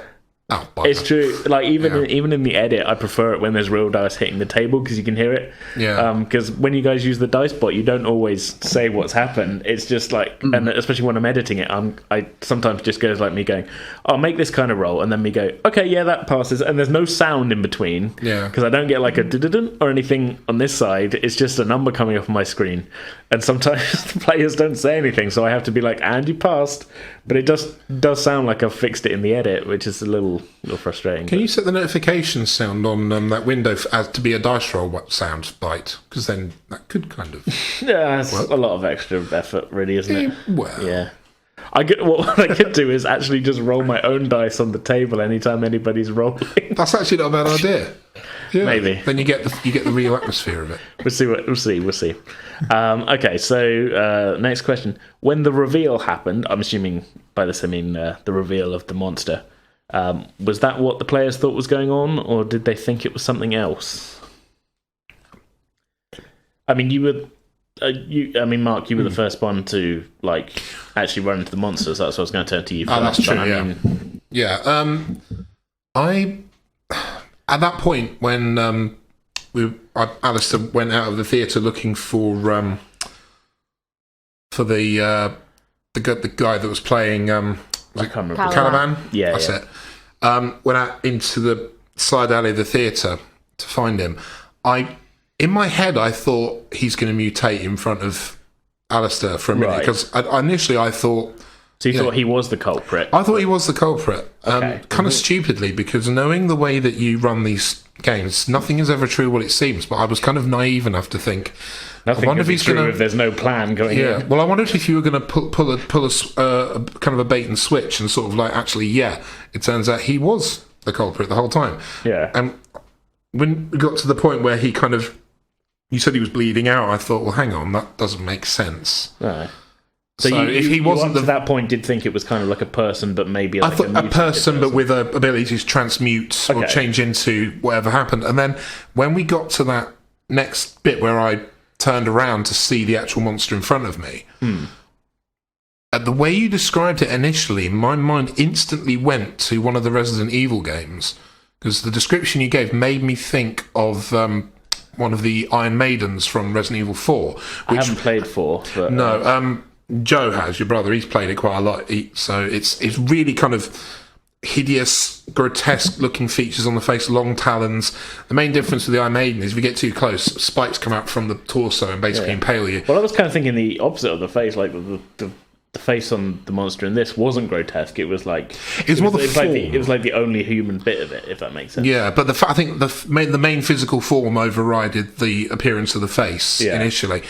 Oh, it's true. Like even in the edit, I prefer it when there's real dice hitting the table because you can hear it. Yeah. Because when you guys use the dice bot, you don't always say what's happened. It's just like, and especially when I'm editing it, I sometimes just goes like me going, "I'll make this kind of roll," and then me go, "Okay, yeah, that passes," and there's no sound in between. Yeah. Because I don't get like a dun or anything on this side. It's just a number coming off my screen, and sometimes the players don't say anything, so I have to be like, "And you passed." But it does sound like I've fixed it in the edit, which is a little frustrating. Can you set the notification sound on that window to be a dice roll sound bite? Because then that could kind of... Yeah, it's a lot of extra effort, really, isn't it? Well... Yeah. What I could do is actually just roll my own dice on the table anytime anybody's rolling. That's actually not a bad idea. Yeah. Maybe. Then you get the real atmosphere of it. We'll see. Okay, so next question. When the reveal happened, I'm assuming by this I mean the reveal of the monster, was that what the players thought was going on, or did they think it was something else? I mean, Mark, you were the first one to like actually run into the monsters. That's what I was going to turn to you. Oh, that's true. Yeah. I at that point when Alistair went out of the theatre looking for the guy that was playing Caliban. Yeah, that's it. Went out into the side alley of the theatre to find him. In my head, I thought he's going to mutate in front of Alistair for a minute because initially I thought. So you thought he was the culprit? I thought he was the culprit. Okay. Kind of stupidly, because knowing the way that you run these games, nothing is ever true what it seems. But I was kind of naive enough to think. Nothing can be true if there's no plan going in. Yeah. Well, I wondered if you were going to pull a kind of a bait and switch and sort of like actually, yeah. It turns out he was the culprit the whole time. Yeah. And when we got to the point where he kind of, you said he was bleeding out, I thought, well, hang on, that doesn't make sense. Right. So if he wasn't at that point, did think it was kind of like a person, but maybe like I thought a person, but with a ability to transmute or change into whatever happened. And then when we got to that next bit where I turned around to see the actual monster in front of me, the way you described it initially, my mind instantly went to one of the Resident Evil games, because the description you gave made me think of one of the Iron Maidens from Resident Evil 4. Which, I haven't played 4. But, no, Joe has, your brother. He's played it quite a lot. So it's really kind of hideous, grotesque-looking features on the face, long talons. The main difference with the Iron Maiden is if you get too close, spikes come out from the torso and basically impale you. Well, I was kind of thinking the opposite of the face, like the face on the monster in this wasn't grotesque. It was like it was like the only human bit of it, if that makes sense. Yeah, but I think the main physical form overrided the appearance of the face initially,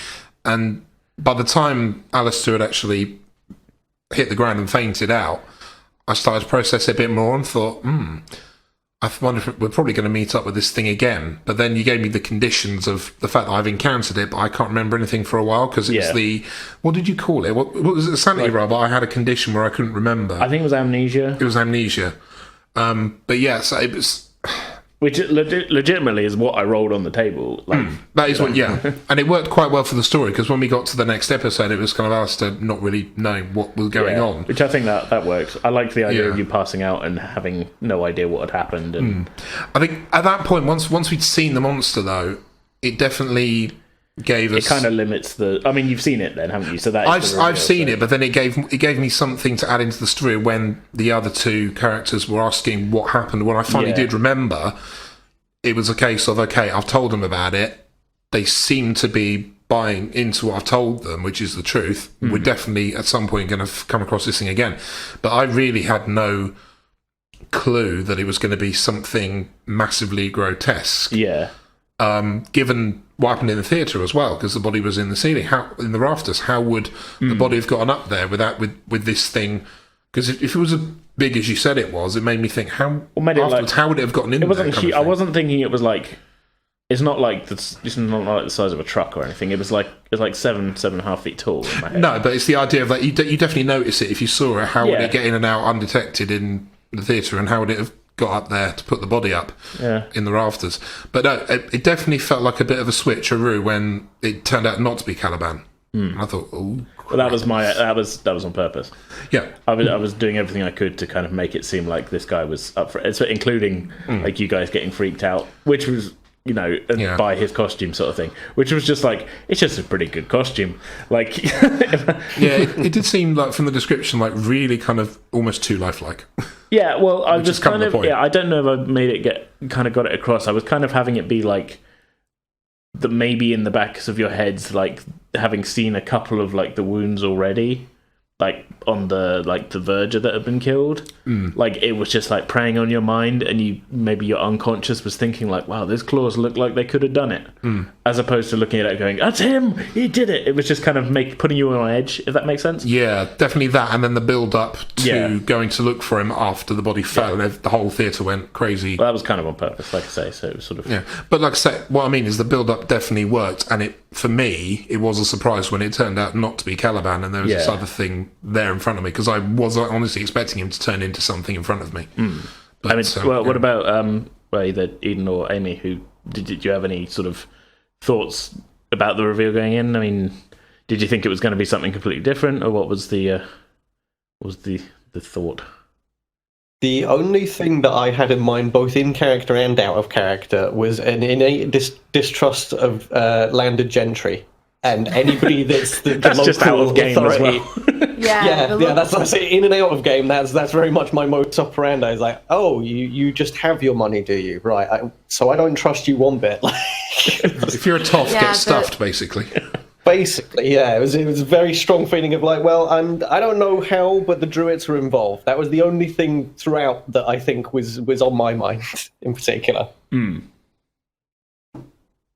and by the time Alistair had actually hit the ground and fainted out, I started to process it a bit more and thought, I I wonder if we're probably going to meet up with this thing again. But then you gave me the conditions of the fact that I've encountered it, but I can't remember anything for a while because it's what did you call it? What was it? Sanity roll, but I had a condition where I couldn't remember. I think it was amnesia. It was amnesia. But yeah, so it was... Which legitimately is what I rolled on the table. Like, that is what, yeah. And it worked quite well for the story, because when we got to the next episode, it was kind of Alistair not really knowing what was going on. Which I think that works. I liked the idea of you passing out and having no idea what had happened. And I think at that point, once we'd seen the monster, though, it definitely gave us... It kind of limits the... I mean, you've seen it then, haven't you? So that I've seen it, but then it gave me something to add into the story when the other two characters were asking what happened. When I finally did remember, it was a case of, okay, I've told them about it. They seem to be buying into what I've told them, which is the truth. We're definitely at some point going to come across this thing again. But I really had no clue that it was going to be something massively grotesque. Yeah. Given what happened in the theatre as well, because the body was in the ceiling, in the rafters, how would the body have gotten up there with this thing? Because if it was as big as you said it was, it made me think, how would it have gotten in there? I wasn't thinking it was like... It's not like the size of a truck or anything. It was like 7.5 feet tall in my head. No, but it's the idea of that you definitely notice it if you saw it. How would it get in and out undetected in the theatre, and how would it have got up there to put the body up in the rafters? But no, it definitely felt like a bit of a switcheroo when it turned out not to be Caliban. I thought, oh, well, that was on purpose. Yeah, I was doing everything I could to kind of make it seem like this guy was up for it, so including like you guys getting freaked out, which was, you know, by his costume sort of thing, which was just like, it's just a pretty good costume. Like, it did seem like from the description, like really kind of almost too lifelike. Yeah, well, I was just kind of I don't know if I got it across. I was kind of having it be like that, maybe in the backs of your heads, like having seen a couple of like the wounds already, like on the verger that had been killed. Like it was just like preying on your mind, and maybe your unconscious was thinking like, wow, those claws look like they could have done it, as opposed to looking at it going, that's him, he did it. It was just kind of putting you on edge, if that makes sense. Yeah, definitely that, and then the build up to going to look for him after the body fell, and the whole theatre went crazy. Well, that was kind of on purpose, like I say, so it was sort of... But like I say, what I mean is the build up definitely worked, and for me, it was a surprise when it turned out not to be Caliban, and there was this other thing there in front of me, because I was honestly expecting him to turn into something in front of me. But, I mean, what about either Eden or Amy? Did you have any sort of thoughts about the reveal going in? I mean, did you think it was going to be something completely different, or what was the thought? The only thing that I had in mind, both in character and out of character, was an innate distrust of landed gentry. And anybody that's the local just out of game authority. As well. That's what I say. In and out of game, that's very much my modus operandi. It's like, oh, you just have your money, do you? Right. So I don't trust you one bit. If you're a toff, get stuffed, basically. Basically, yeah. It was a very strong feeling of like, well, I don't know how, but the Druids are involved. That was the only thing throughout that I think was on my mind in particular.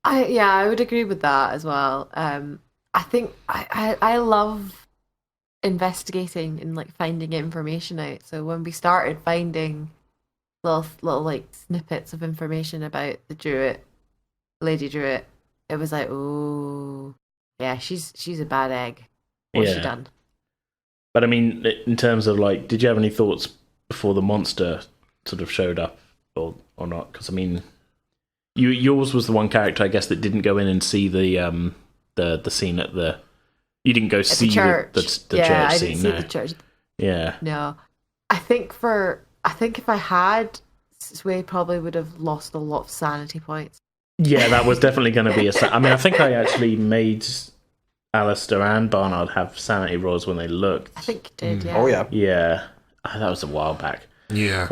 I would agree with that as well. I think I love investigating and like finding information out. So when we started finding little like snippets of information about the Lady Druid, it was like, oh yeah, she's a bad egg. What's she done? But I mean, in terms of like, did you have any thoughts before the monster sort of showed up, or not? Because I mean, yours was the one character, I guess, that didn't go in and see the scene at the... You didn't go see the church scene. Yeah, I didn't see the church. Yeah. No. I think if I had, Sway probably would have lost a lot of sanity points. Yeah, that was definitely going to be I mean, I think I actually made Alistair and Barnard have sanity rolls when they looked. I think you did, yeah. Oh, yeah. Yeah. That was a while back. Yeah.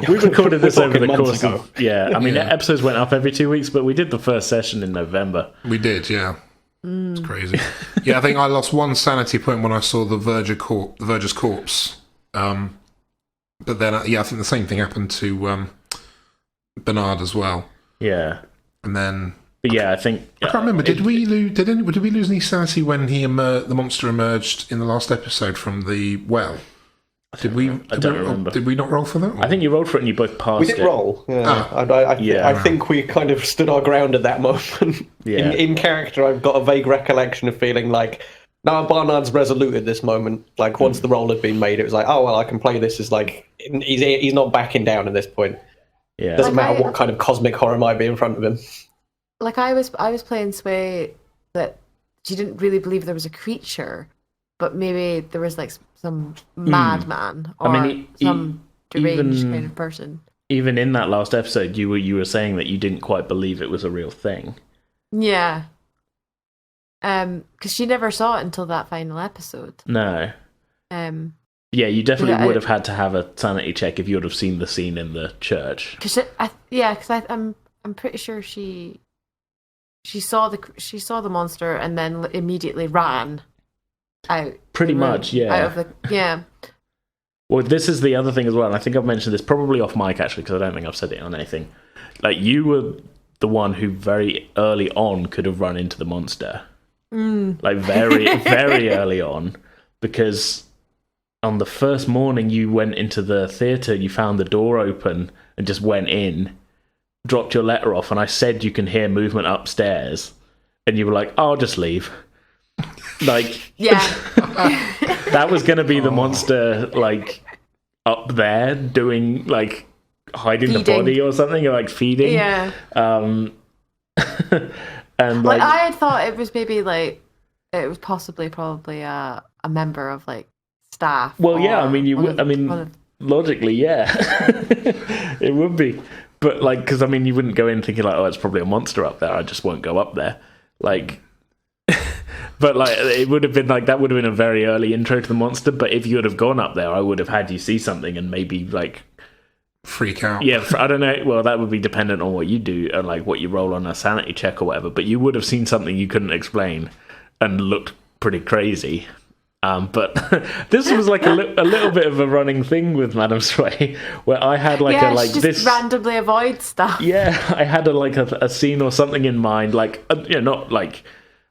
We recorded this over the course of... Yeah, I mean, episodes went up every 2 weeks, but we did the first session in November. We did, yeah. It's crazy. Yeah, I think I lost one sanity point when I saw the Verger's corpse. But then, I think the same thing happened to Bernard as well. Yeah. And then... But yeah, I think... I can't remember. Did we lose any sanity when the monster emerged in the last episode from the well? Did we? I don't remember. Did we not roll for that? I think you rolled for it and you both passed We did it. roll. Yeah. I think we kind of stood our ground at that moment. Yeah. In character, I've got a vague recollection of feeling like, no, Barnard's resolute at this moment. Like, once the roll had been made, it was like, oh, well, I can play this as, like, he's not backing down at this point. Yeah. Doesn't matter what kind of cosmic horror might be in front of him. Like, I was playing Sway that she didn't really believe there was a creature, but maybe there was, like, some madman or some deranged kind of person. Even in that last episode, you were saying that you didn't quite believe it was a real thing. Yeah. Because she never saw it until that final episode. No. Yeah, you definitely would have had to have a sanity check if you would have seen the scene in the church. I'm pretty sure she saw the monster and then immediately ran out. Pretty much, yeah. Out of the Well, this is the other thing as well, and I think I've mentioned this probably off mic actually, because I don't think I've said it on anything. Like, you were the one who very early on could have run into the monster. Like, very, very early on, because on the first morning you went into the theatre, you found the door open and just went in, dropped your letter off, and I said you can hear movement upstairs, and you were like, oh, I'll just leave. Like, yeah. that was going to be the monster, like, up there doing, like, hiding the body or something, or, like, feeding. Yeah. And like, I had thought it was maybe, like, it was probably a member of, like, staff. Well, yeah, I mean, logically, yeah. It would be. But, like, because, I mean, you wouldn't go in thinking, like, oh, it's probably a monster up there, I just won't go up there. Like... But, like, it would have been, like, that would have been a very early intro to the monster, but if you would have gone up there, I would have had you see something and maybe, like... Freak out. Yeah, I don't know. Well, that would be dependent on what you do and, like, what you roll on a sanity check or whatever, but you would have seen something you couldn't explain and looked pretty crazy. But this was, like, a little bit of a running thing with Madame Sway, where I had, like, she just randomly avoid stuff. Yeah, I had, a scene or something in mind, like, not, like...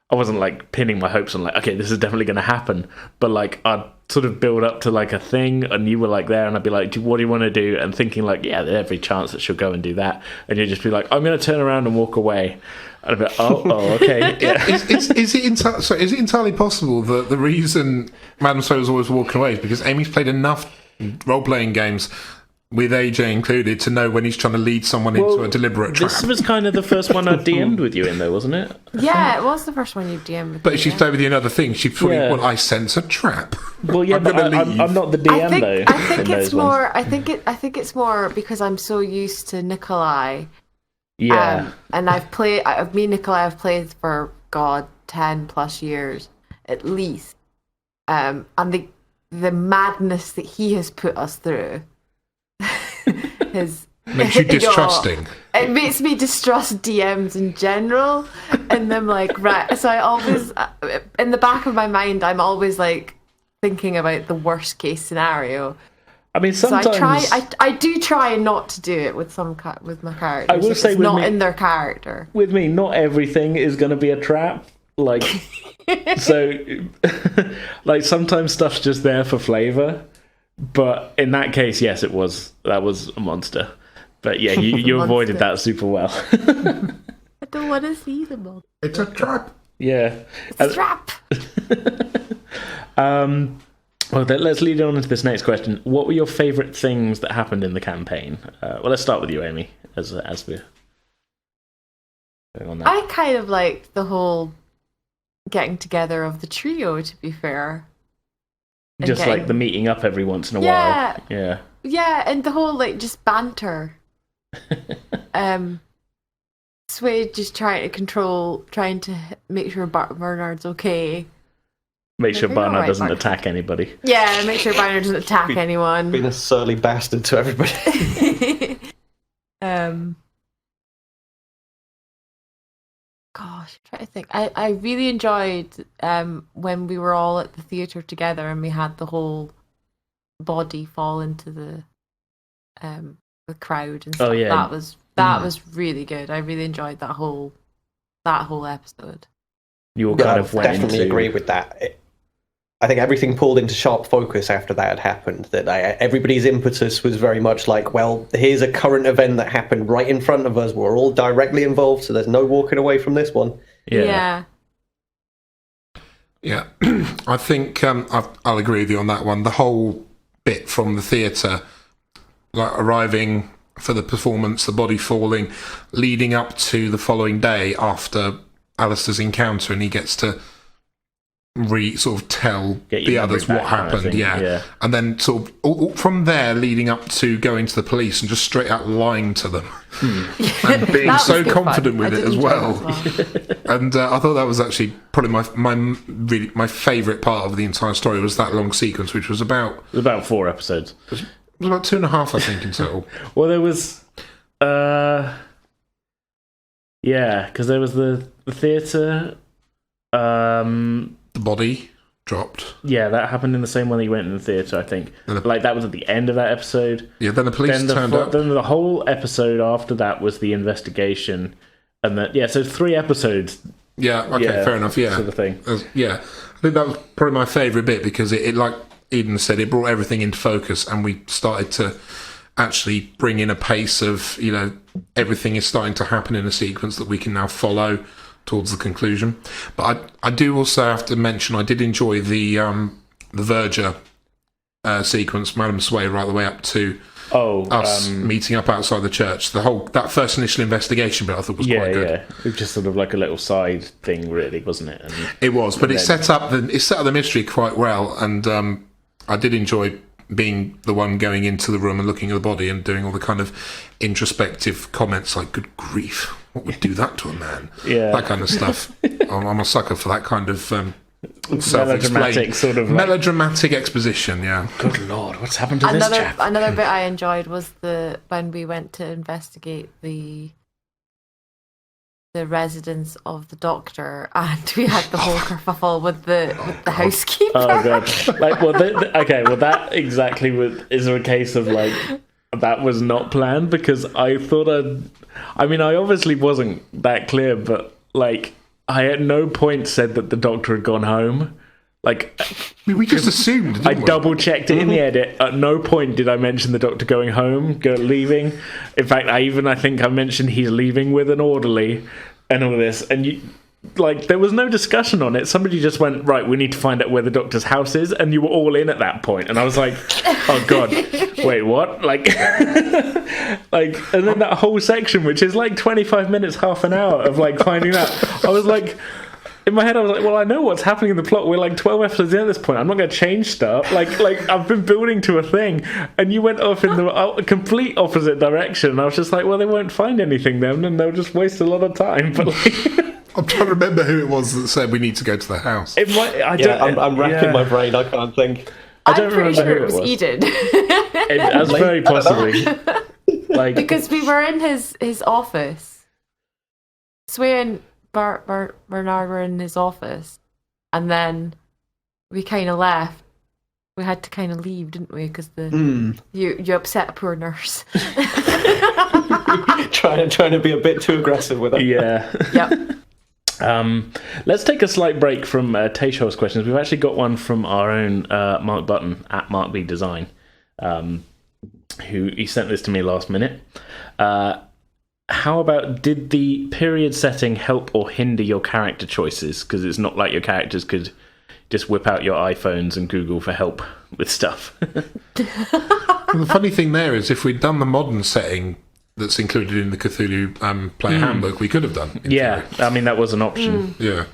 I wasn't, like, pinning my hopes on, like, okay, this is definitely going to happen. But, like, I'd sort of build up to, like, a thing, and you were, like, there, and I'd be like, what do you want to do? And thinking, like, yeah, there's every chance that she'll go and do that. And you'd just be like, I'm going to turn around and walk away. And I'd be like, oh, okay. Yeah. Is it entirely possible that the reason Madame Sway was always walking away is because Amy's played enough role-playing games, with AJ included, to know when he's trying to lead someone into a deliberate trap? This was kind of the first one I DM'd with you in, though, wasn't it? Yeah, it was the first one you DM'd with. But if she's played with you in other things, she'd probably, well, I sense a trap. Well, yeah, but I'm not the DM, though. I think it's more. I think it's more because I'm so used to Nikolai. Yeah. And me and Nikolai have played for 10+ years at least. And the madness that he has put us through. Makes you distrusting. It makes me distrust DMs in general, and I'm like, right. So I always, in the back of my mind, I'm always like thinking about the worst case scenario. I mean, sometimes I do try not to do it with my characters. I will say, it's not in their character. With me, not everything is going to be a trap. Like, so, like sometimes stuff's just there for flavor. But in that case, yes, that was a monster. But yeah, you avoided that super well. I don't want to see the monster. It's a trap. Yeah. It's a trap. Well, let's lead on into this next question. What were your favourite things that happened in the campaign? Well, let's start with you, Amy, as we're going on that. I kind of liked the whole getting together of the trio, to be fair. Just like the meeting up every once in a while. Yeah. Yeah, and the whole, like, just banter. Sway just trying to make sure Bernard's okay. Make sure Bernard doesn't attack anybody. Yeah, make sure Bernard doesn't attack anyone. Being a surly bastard to everybody. Gosh, I'm trying to think. I really enjoyed when we were all at the theatre together and we had the whole body fall into the crowd and stuff. Oh, yeah. That was really good. I really enjoyed that whole episode. You all kind of went definitely into... agree with that. I think everything pulled into sharp focus after that had happened. That everybody's impetus was very much like, well, here's a current event that happened right in front of us. We're all directly involved, so there's no walking away from this one. Yeah. I think I'll agree with you on that one. The whole bit from the theatre, like arriving for the performance, the body falling, leading up to the following day after Alistair's encounter, and he gets to sort of tell the others what happened, and then sort of from there leading up to going to the police and just straight out lying to them and being so confident with it as well. And I thought that was actually probably my favourite part of the entire story was that long sequence, which was about 4 episodes. It was about 2.5, I think, in total. Well, there was because there was the theatre. The body dropped. Yeah, that happened in the same one that you went in the theatre, I think. That was at the end of that episode. Yeah, then the police turned up. Then the whole episode after that was the investigation. And so 3 episodes. Yeah, okay, fair enough, yeah. Sort of thing. I think that was probably my favourite bit because it, like Eden said, it brought everything into focus and we started to actually bring in a pace of, everything is starting to happen in a sequence that we can now follow towards the conclusion. But I do also have to mention I did enjoy the Verger sequence, Madame Sway, right the way up to us meeting up outside the church. That first initial investigation bit I thought was quite good. Yeah, it was just sort of like a little side thing, really, wasn't it? It was, but it set up the mystery quite well, and I did enjoy being the one going into the room and looking at the body and doing all the kind of introspective comments like, good grief, what would do that to a man? Yeah. That kind of stuff. I'm a sucker for that kind of melodramatic sort of melodramatic exposition, yeah. Good Lord, what's happened to this chap? Another bit I enjoyed was when we went to investigate the residence of the doctor, and we had the whole kerfuffle with the housekeeper. Oh god! That exactly is a case of like that was not planned because I thought I obviously wasn't that clear, but like I at no point said that the doctor had gone home. Like we just assumed. I double checked it in the edit. At no point did I mention the doctor going home, leaving. In fact, I think I mentioned he's leaving with an orderly and all this. And there was no discussion on it. Somebody just went, right, we need to find out where the doctor's house is, and you were all in at that point. And I was like, oh god, wait, what? And then that whole section, which is like 25 minutes, half an hour of finding that. I was like. In my head, I was like, well, I know what's happening in the plot. We're 12 episodes in at this point. I'm not going to change stuff. I've been building to a thing. And you went off in the complete opposite direction. And I was just like, well, they won't find anything then. And they'll just waste a lot of time. But I'm trying to remember who it was that said we need to go to the house. I'm racking my brain. I can't think. I don't remember who it was. Eden. It was very possibly. Because we were in his office. Swearing... Bernard were in his office, and then we kind of left. We had to kind of leave, didn't we? Because you upset a poor nurse. trying to be a bit too aggressive with it. Yeah. Yep. Let's take a slight break from Tayshore's questions. We've actually got one from our own Mark Button at Mark B Design, who he sent this to me last minute. How about, did the period setting help or hinder your character choices? Because it's not like your characters could just whip out your iPhones and Google for help with stuff. Well, the funny thing there is, if we'd done the modern setting that's included in the Cthulhu player handbook, we could have done. Yeah, theory. That was an option. Yeah.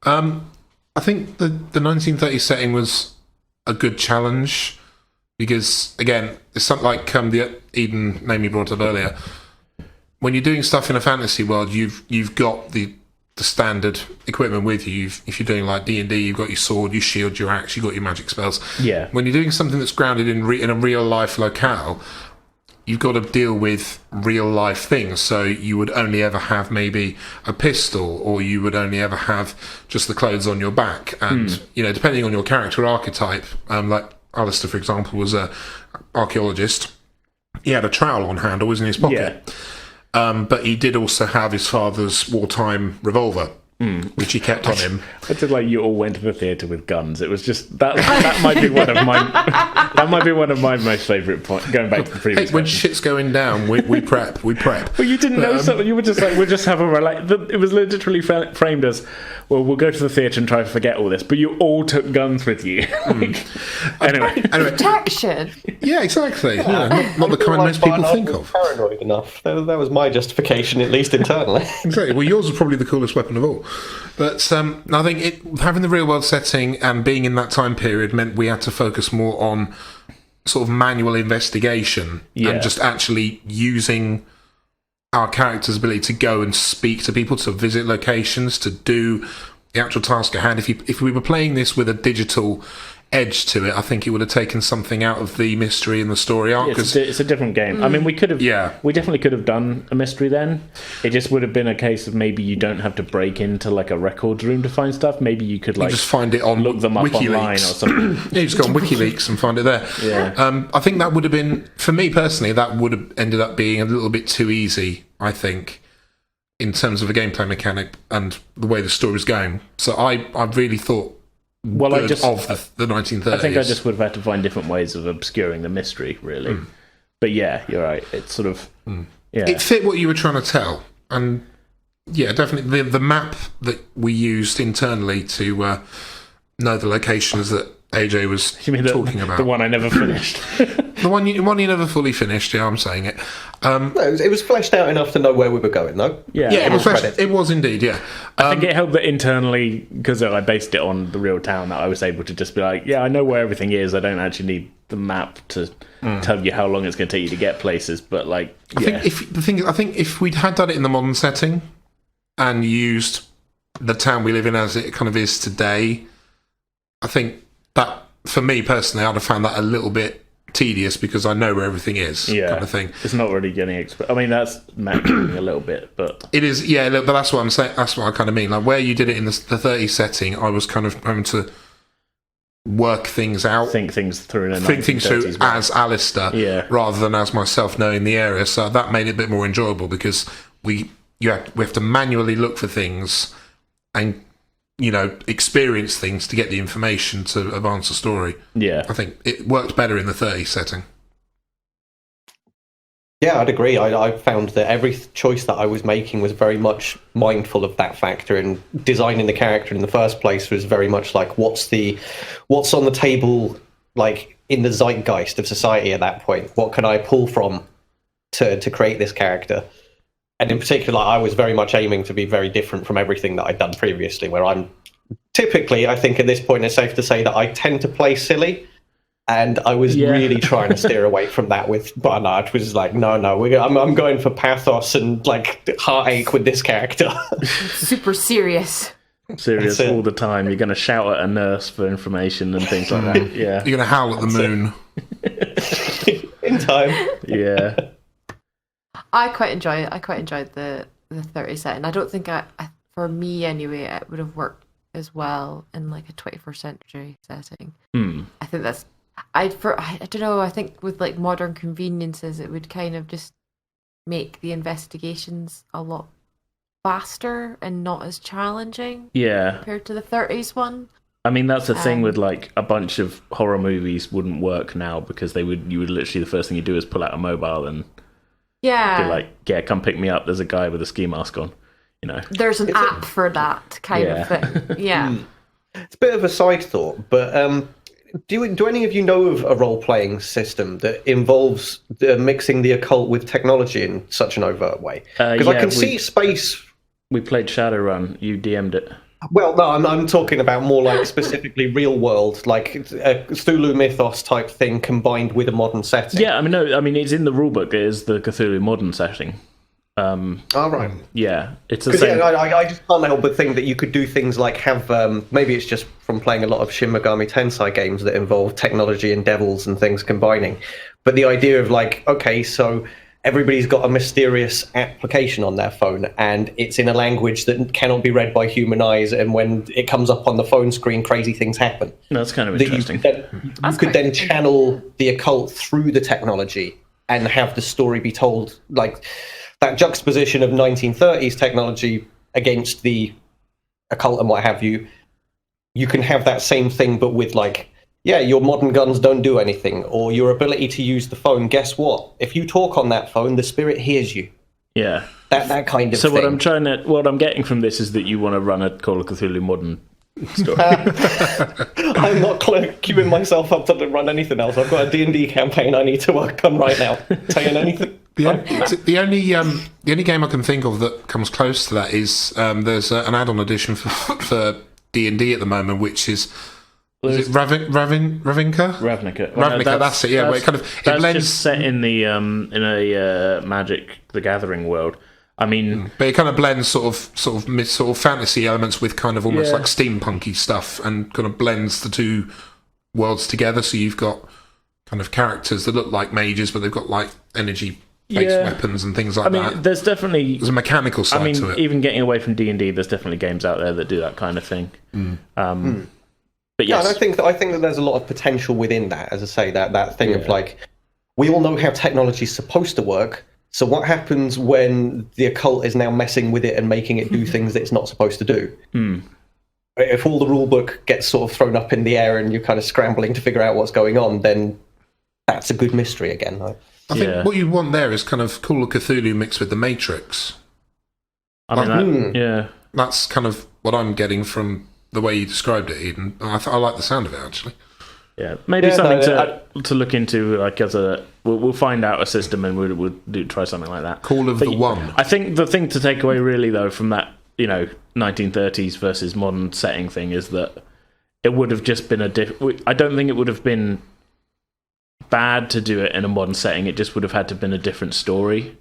I think the 1930s setting was a good challenge because, again, it's something like the Eden name you brought up earlier. When you're doing stuff in a fantasy world, you've got the standard equipment with you. If you're doing like D&D, you've got your sword, your shield, your axe, you've got your magic spells. Yeah. When you're doing something that's grounded in a real life locale, you've got to deal with real life things. So you would only ever have maybe a pistol, or you would only ever have just the clothes on your back. And depending on your character archetype, like Alistair, for example, was a archaeologist. He had a trowel on hand, always in his pocket. Yeah. But he did also have his father's wartime revolver. which he kept on him. I did like you all went to the theatre with guns. It was just that might be one of my most favourite points. Going back to the previous. Hey, when shit's going down, we prep. Well, you didn't know something. You were just like, we'll just have it was literally framed as, well, we'll go to the theatre and try to forget all this, but you all took guns with you. Anyway. Protection. Yeah, exactly. Yeah, not the kind most people think of. Paranoid enough. That was my justification, at least internally. Exactly. Well, yours was probably the coolest weapon of all. But I think having the real world setting and being in that time period meant we had to focus more on sort of manual investigation and just actually using our character's ability to go and speak to people, to visit locations, to do the actual task at hand. If we were playing this with a digital edge to it, I think it would have taken something out of the mystery and the story arc. It's a different game. I mean, we definitely could have done a mystery then. It just would have been a case of maybe you don't have to break into like a records room to find stuff. Maybe you could like just find it on look them up WikiLeaks. online or something. Yeah, you just go on WikiLeaks and find it there. Yeah. I think that would have been, for me personally, that would have ended up being a little bit too easy, I think, in terms of a gameplay mechanic and the way the story was going. So I really thought of the 1930s. I think I just would have had to find different ways of obscuring the mystery, really. But yeah, you're right. It's sort of it fit what you were trying to tell, and yeah, definitely the map that we used internally to know the locations that AJ was talking about. The one I never finished. The one you never fully finished. Yeah, I'm saying it. No, it was fleshed out enough to know where we were going, though. Yeah, it was indeed. Yeah, I think it helped that internally, because I based it on the real town, that I was able to just be like, yeah, I know where everything is. I don't actually need the map to tell you how long it's going to take you to get places. But like, I think if we'd had done it in the modern setting and used the town we live in as it kind of is today, I think that for me personally, I'd have found that a little bit tedious because I know where everything is, kind of thing. It's not really getting I mean, that's matching a little bit, but it is. Yeah, but that's what I'm saying. That's what I kind of mean. Like where you did it in the 30s setting, I was kind of having to work things out, think things through as Alistair, rather than as myself knowing the area. So that made it a bit more enjoyable because we have to manually look for things and experience things to get the information to advance the story. Yeah. I think it worked better in the 30s setting. Yeah, I'd agree. I found that every choice that I was making was very much mindful of that factor, and designing the character in the first place was very much like what's on the table, like in the zeitgeist of society at that point. What can I pull from to create this character? And in particular, I was very much aiming to be very different from everything that I'd done previously, where I'm typically, I think at this point it's safe to say that I tend to play silly, and I was really trying to steer away from that with Barnard. Was like, no, I'm going for pathos and like heartache with this character. Super serious. Serious all the time. You're going to shout at a nurse for information and things like that. Yeah, you're going to howl at the moon. In time. Yeah. I quite enjoy it. I quite enjoyed the 30 setting. I don't think for me anyway, it would have worked as well in like a 21st century setting. I think that's I don't know. I think with like modern conveniences, it would kind of just make the investigations a lot faster and not as challenging. Yeah, compared to the 30s one. I mean, that's the thing with like a bunch of horror movies wouldn't work now because you would literally the first thing you do is pull out a mobile and be like, yeah, come pick me up. There's a guy with a ski mask on. There's an app for that kind of thing. Yeah. It's a bit of a side thought, but do any of you know of a role-playing system that involves mixing the occult with technology in such an overt way? Because I can see space. We played Shadowrun. You DM'd it. Well, no, I'm talking about more like specifically real world, like a Cthulhu mythos type thing combined with a modern setting. Yeah, it's in the rulebook. It is the Cthulhu modern setting. Right. Yeah, it's the same. Yeah, I just can't help but think that you could do things like have maybe it's just from playing a lot of Shin Megami Tensei games that involve technology and devils and things combining. But the idea of like, okay, so everybody's got a mysterious application on their phone and it's in a language that cannot be read by human eyes, and when it comes up on the phone screen, crazy things happen. That's kind of interesting. You could then channel the occult through the technology and have the story be told like that juxtaposition of 1930s technology against the occult and what have you, you can have that same thing, but with like, yeah, your modern guns don't do anything, or your ability to use the phone. Guess what? If you talk on that phone, the spirit hears you. Yeah, that kind of so thing. What I'm getting from this is that you want to run a Call of Cthulhu modern story. I'm not queuing myself up to run anything else. I've got a D&D campaign I need to work on right now. Saying anything. The only game I can think of that comes close to that is there's an add-on edition for D&D at the moment, which is it Ravnica? Ravnica, that's it. Yeah, where it kind of that's blends. Just set in the in a Magic the Gathering world. I mean, but it kind of blends sort of fantasy elements with kind of almost like steampunky stuff, and kind of blends the two worlds together. So you've got kind of characters that look like mages, but they've got like energy-based weapons and things like that. There's a mechanical side to it. Even getting away from D&D, there's definitely games out there that do that kind of thing. But yes, yeah, and I think that there's a lot of potential within that. As I say, that thing of like, we all know how technology is supposed to work. So what happens when the occult is now messing with it and making it do things that it's not supposed to do? If all the rule book gets sort of thrown up in the air and you're kind of scrambling to figure out what's going on, then that's a good mystery again. I think what you want there is kind of Call of Cthulhu mixed with the Matrix. That's kind of what I'm getting from the way you described it, Eden. I like the sound of it, actually. Yeah, maybe something to look into. Like we'll find out a system and we'll try something like that. Call of the One. I think the thing to take away really though from that 1930s versus modern setting thing is that it would have just been I don't think it would have been bad to do it in a modern setting. It just would have had to have been a different story.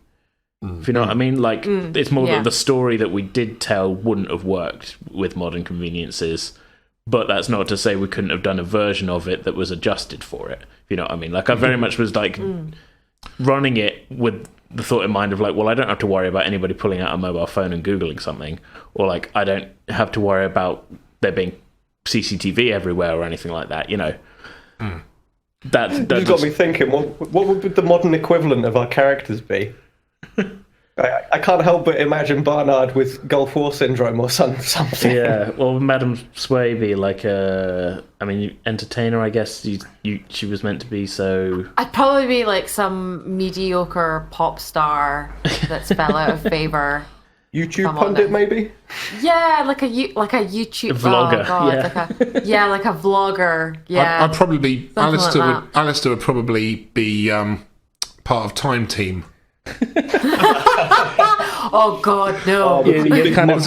If you know what I mean, like it's more that the story that we did tell wouldn't have worked with modern conveniences. But that's not to say we couldn't have done a version of it that was adjusted for it. If you know what I mean? Like I very much was like running it with the thought in mind of like, well, I don't have to worry about anybody pulling out a mobile phone and Googling something, or like I don't have to worry about there being CCTV everywhere or anything like that. That you've got me thinking. What would the modern equivalent of our characters be? I can't help but imagine Barnard with Gulf War syndrome or something. Yeah, well, Madame Swaby, like entertainer, I guess. She was meant to be. So I'd probably be like some mediocre pop star that's fell out of favor. YouTube pundit, maybe. Yeah, like a YouTube vlogger. Oh God, like a vlogger. Yeah, I'd probably be Alistair would probably be part of Time Team. Oh God, no! Was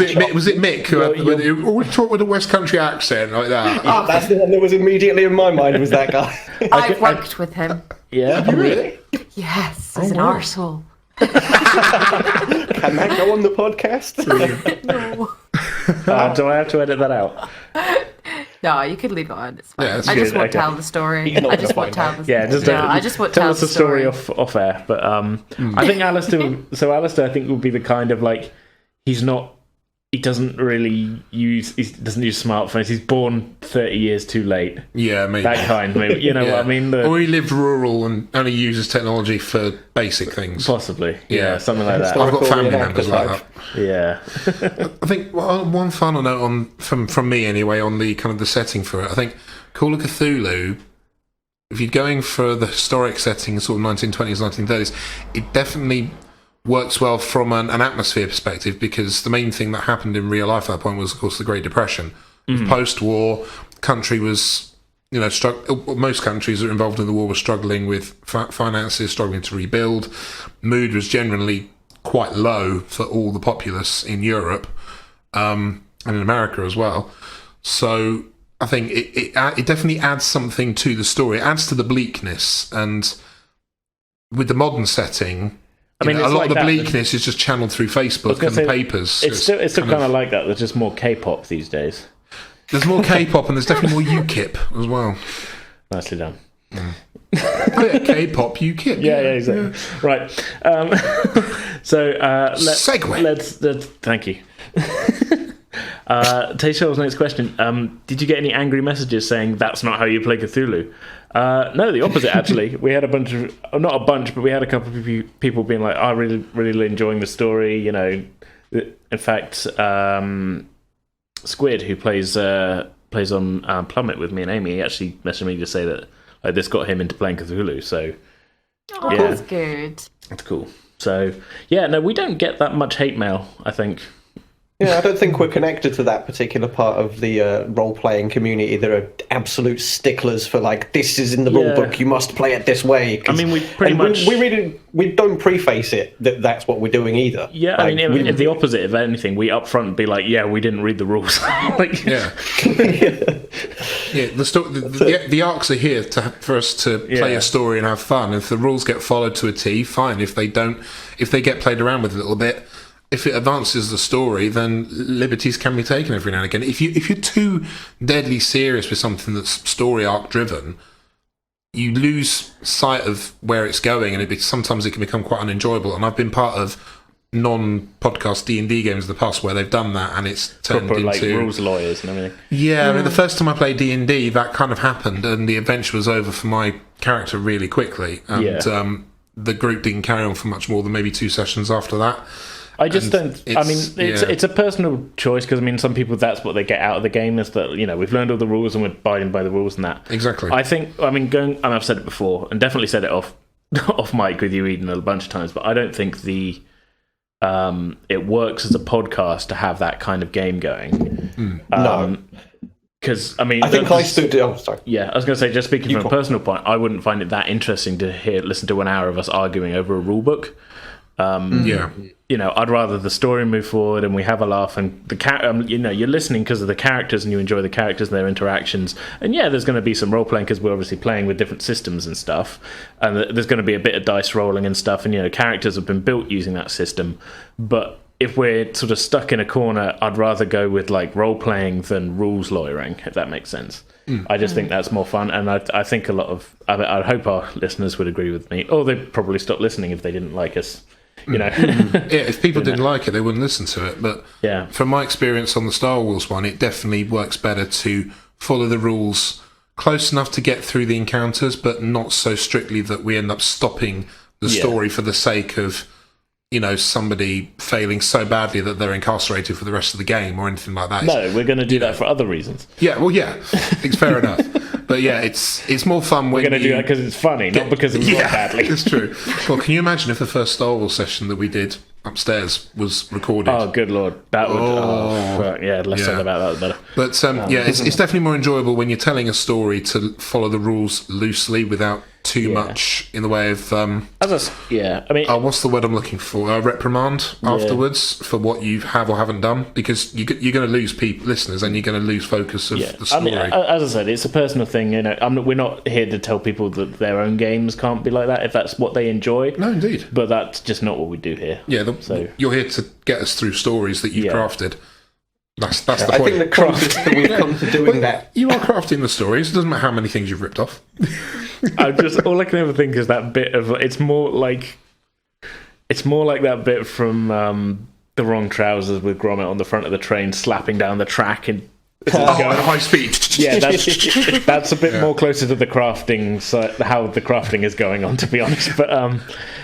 it Mick who talked with a West Country accent like that? Oh, that's the one that was immediately in my mind. Was that guy? I've worked with him. Yeah, really? Yes, he's an arsehole. Can that go on the podcast? No. Do I have to edit that out? No, you could leave it on. It's fine. Yeah, I just won't tell the story. I just won't tell the story. Yeah, just tell us the story off air. But I think Alistair. So Alistair, I think would be the kind of like he doesn't use smartphones. He's born 30 years too late. Yeah, maybe that kind. Maybe what I mean. Or he lived rural and only uses technology for basic things. Possibly, yeah, something like that. I've got family members like that. Yeah, I think one final note from me anyway on the kind of the setting for it. I think Call of Cthulhu, if you're going for the historic setting, sort of 1920s, 1930s, it definitely works well from an atmosphere perspective, because the main thing that happened in real life at that point was, of course, the Great Depression. Post-war, country was, most countries that were involved in the war were struggling with finances, struggling to rebuild. Mood was generally quite low for all the populace in Europe and in America as well. So I think it definitely adds something to the story. It adds to the bleakness, and with the modern setting, a lot of the bleakness is just channeled through Facebook and the papers. It's still kind of like that. There's just more K-pop these days. There's more K-pop and there's definitely more UKIP as well. Nicely done. K-pop, UKIP. Yeah, exactly. Yeah. Right. So segue. Let's thank you. Tayshel's next question. Did you get any angry messages saying that's not how you play Cthulhu? No, the opposite actually. We had not a bunch, but we had a couple of people being like, "I'm really, really enjoying the story." In fact, Squid, who plays on Plummet with me and Amy, he actually messaged me to say that this got him into playing Cthulhu. So Oh, yeah. that's good. That's cool. So yeah, no, we don't get that much hate mail, I think. Yeah, I don't think we're connected to that particular part of the role-playing community. There are absolute sticklers for like, this is in the rule book, you must play it this way. I mean, we pretty much we don't preface it that that's what we're doing either. Yeah, like, I mean, if the opposite of anything, we up front be like, yeah, we didn't read the rules. Like, Yeah. Yeah, the arcs are here for us to play a story and have fun. If the rules get followed to a T, fine. If they don't, if they get played around with a little bit, if it advances the story, then liberties can be taken every now and again. If you're too deadly serious with something that's story arc driven, you lose sight of where it's going, and sometimes it can become quite unenjoyable. And I've been part of non-podcast D&D games in the past where they've done that, and it's turned proper, into like rules lawyers and everything. Yeah, I mean, the first time I played D&D, that kind of happened, and the adventure was over for my character really quickly, and the group didn't carry on for much more than maybe 2 sessions after that. I just don't. I mean, it's a personal choice, because I mean, some people, that's what they get out of the game, is that, you know, we've learned all the rules and we're abiding by the rules and that. Exactly. I think. I mean, and I've said it before, and definitely said it off mic with you, Eden, a bunch of times. But I don't think it works as a podcast to have that kind of game going. No. Because I mean, I think I stood. Oh, sorry. Yeah, I was going to say, just speaking from a personal point, I wouldn't find it that interesting to listen to an hour of us arguing over a rule book. You know, I'd rather the story move forward and we have a laugh, and you know, you're listening because of the characters and you enjoy the characters and their interactions. And yeah, there's going to be some role playing because we're obviously playing with different systems and stuff, and there's going to be a bit of dice rolling and stuff. And you know, characters have been built using that system. But if we're sort of stuck in a corner, I'd rather go with like role playing than rules lawyering, if that makes sense. I just think that's more fun, and I think a lot of I hope our listeners would agree with me, or they'd probably stop listening if they didn't like us. You know, if people didn't like it, they wouldn't listen to it. But yeah, from my experience on the Star Wars one, it definitely works better to follow the rules close enough to get through the encounters, but not so strictly that we end up stopping the story for the sake of, you know, somebody failing so badly that they're incarcerated for the rest of the game or anything like that. No, we're going to do that for other reasons. Yeah, well, yeah, it's fair enough. But yeah, it's more fun when we're going to do that because it's funny, not because it's badly. It's true. Well, can you imagine if the first Star Wars session that we did upstairs was recorded? Oh, good lord, that would. Less said about that, the better. But it's definitely more enjoyable when you're telling a story to follow the rules loosely without too much in the way of I mean, what's the word I'm looking for? Reprimand afterwards for what you have or haven't done, because you're going to lose listeners, and you're going to lose focus of the story. I mean, as I said, it's a personal thing. You know, we're not here to tell people that their own games can't be like that if that's what they enjoy. No, indeed. But that's just not what we do here. Yeah, you're here to get us through stories that you've crafted. That's the point. I think the closest that we've come to doing that. You are crafting the stories. It doesn't matter how many things you've ripped off. All I can ever think is that bit of it's more like that bit from The Wrong Trousers with Gromit on the front of the train slapping down the track and at high speed. Yeah, that's a bit more closer to the crafting, how the crafting is going on, to be honest. But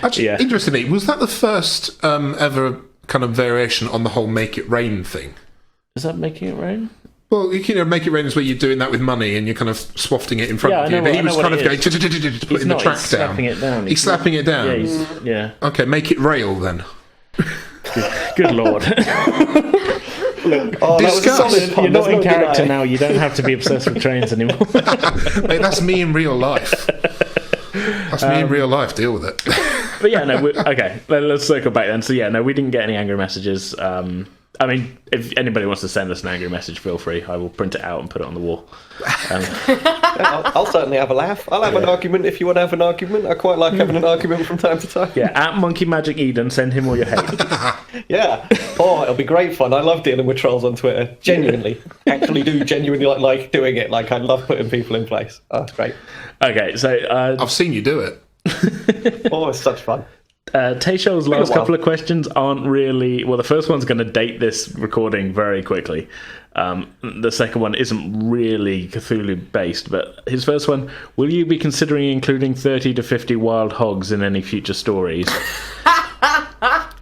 actually, interestingly, was that the first ever kind of variation on the whole "make it rain" thing? Is that making it rain? Well, you know, make it rain is where you're doing that with money and you're kind of swafting it in front of you. But he was kind of going to putting the track down. Slapping it down. He's slapping it down. Yeah. Okay, make it rail then. Good lord. Look, you're not in character now. You don't have to be obsessed with trains anymore. Mate, that's me in real life. That's me in real life. Deal with it. But yeah, no. Okay, let's circle back then. So yeah, no, we didn't get any angry messages. I mean, if anybody wants to send us an angry message, feel free. I will print it out and put it on the wall. I'll certainly have a laugh. I'll have an argument if you want to have an argument. I quite like having an argument from time to time. Yeah, at Monkey Magic Eden, send him all your hate. Yeah. Oh, it'll be great fun. I love dealing with trolls on Twitter. Genuinely. Actually do genuinely like doing it. Like, I love putting people in place. Oh, it's great. Okay, so... I've seen you do it. Oh, it's such fun. Tayshel's last couple of questions aren't really... Well, the first one's going to date this recording very quickly. The second one isn't really Cthulhu-based, but his first one, will you be considering including 30 to 50 wild hogs in any future stories?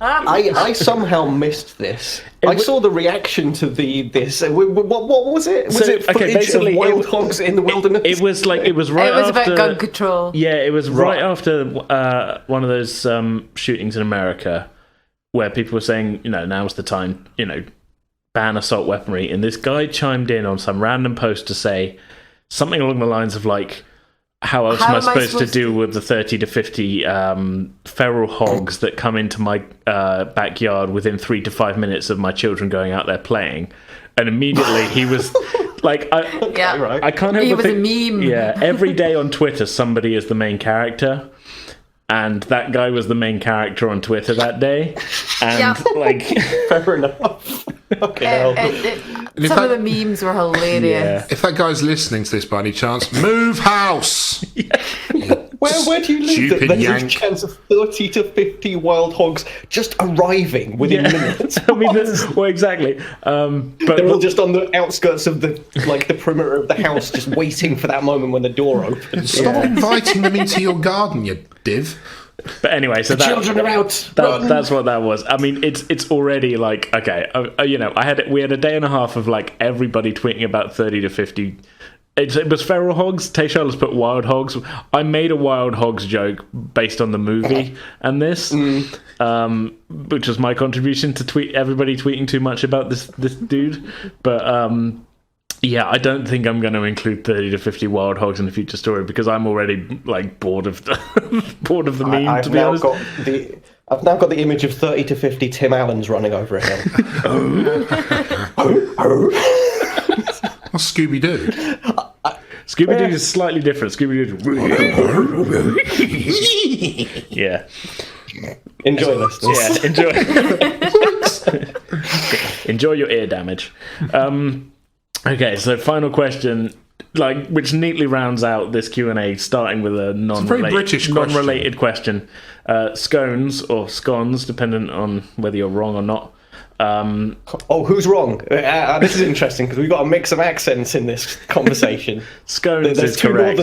I somehow missed this. I saw the reaction to this. What was it? Was it footage of wild hogs in the wilderness? It was right It was after, about gun control. Yeah, it was right after one of those shootings in America where people were saying, now's the time, ban assault weaponry. And this guy chimed in on some random post to say something along the lines of like, how else am I supposed to deal with the 30 to 50 feral hogs that come into my backyard within 3 to 5 minutes of my children going out there playing? And immediately he was like, I can't help but think, a meme. Yeah, every day on Twitter somebody is the main character. And that guy was the main character on Twitter that day. And fair enough. Some of the memes were hilarious. Yeah. If that guy's listening to this by any chance, move house! Where do you live? There's a chance of 30 to 50 wild hogs just arriving within minutes. I mean, exactly. But they're all just on the outskirts of the perimeter of the house, just waiting for that moment when the door opens. Stop inviting them into your garden, you div. But anyway, so children are out. That's what that was. I mean, it's already like, okay, we had a day and a half of like everybody tweeting about 30 to 50. It was feral hogs. Tayshaw has put wild hogs. I made a wild hogs joke based on the movie and this, which was my contribution to everybody tweeting too much about this dude. But yeah, I don't think I'm going to include 30 to 50 wild hogs in the future story because I'm already like bored of the meme. To be honest, I've now got the image of 30 to 50 Tim Allens running over again. What's Scooby-Doo? Scooby-Doo is slightly different. Scooby-Doo. Yeah. Enjoy listeners. Yeah, enjoy. Enjoy your ear damage. Okay, so final question, which neatly rounds out this Q&A, starting with a non-related question. Scones or scones, depending on whether you're wrong or not. Who's wrong? This is interesting because we've got a mix of accents in this conversation. Scones is correct.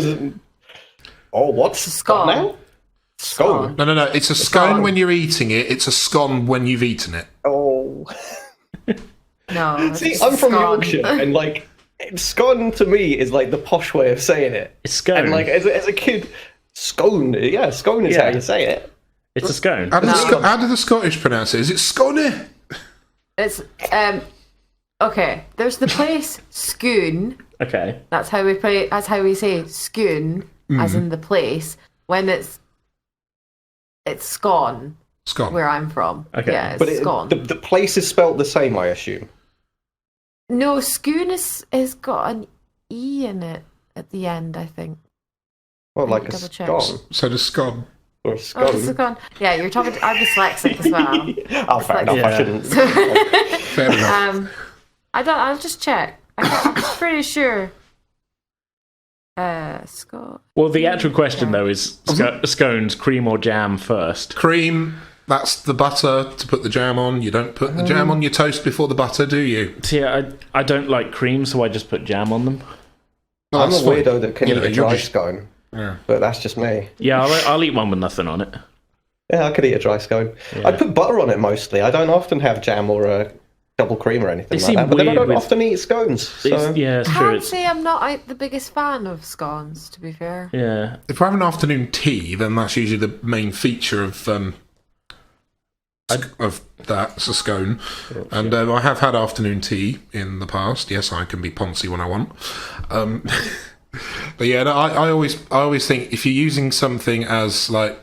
What's a scone now? Scone. No. It's a scone when you're eating it. It's a scone when you've eaten it. Oh. No. See, I'm from Yorkshire, and scone to me is like the posh way of saying it. It's scone. And as a kid, scone. Yeah, scone is how you say it. It's a scone. How do the Scottish pronounce it? Is it scone? It's okay. There's the place Scoon. Okay. That's how we play. That's how we say Scoon, as in the place. When it's scone. Scone. Where I'm from. Okay. Yeah, it's scone. The place is spelt the same, I assume. No, Scoon has got an E in it at the end, I think. Well, like a scone. So does scone. Or a scone. Scone. Yeah, you're talking. I'm dyslexic as well. Fair enough. Yeah. I shouldn't. Fair enough. I'll just check. I'm pretty sure. Scone. Well, the actual question though is scones, cream or jam first? Cream. That's the butter to put the jam on. You don't put the jam on your toast before the butter, do you? See, I don't like cream, so I just put jam on them. I'm a weirdo that can eat a dry scone. Yeah. But that's just me. Yeah, I'll eat one with nothing on it. Yeah, I could eat a dry scone. Yeah. I put butter on it mostly. I don't often have jam or a double cream or anything like that. But then I don't often eat scones. So. Yeah, it's I true. can't say I'm not the biggest fan of scones, to be fair. Yeah. If we're having afternoon tea, then that's usually the main feature of that. It's a scone. And I have had afternoon tea in the past. Yes, I can be poncy when I want. But yeah, no, I always think if you're using something as like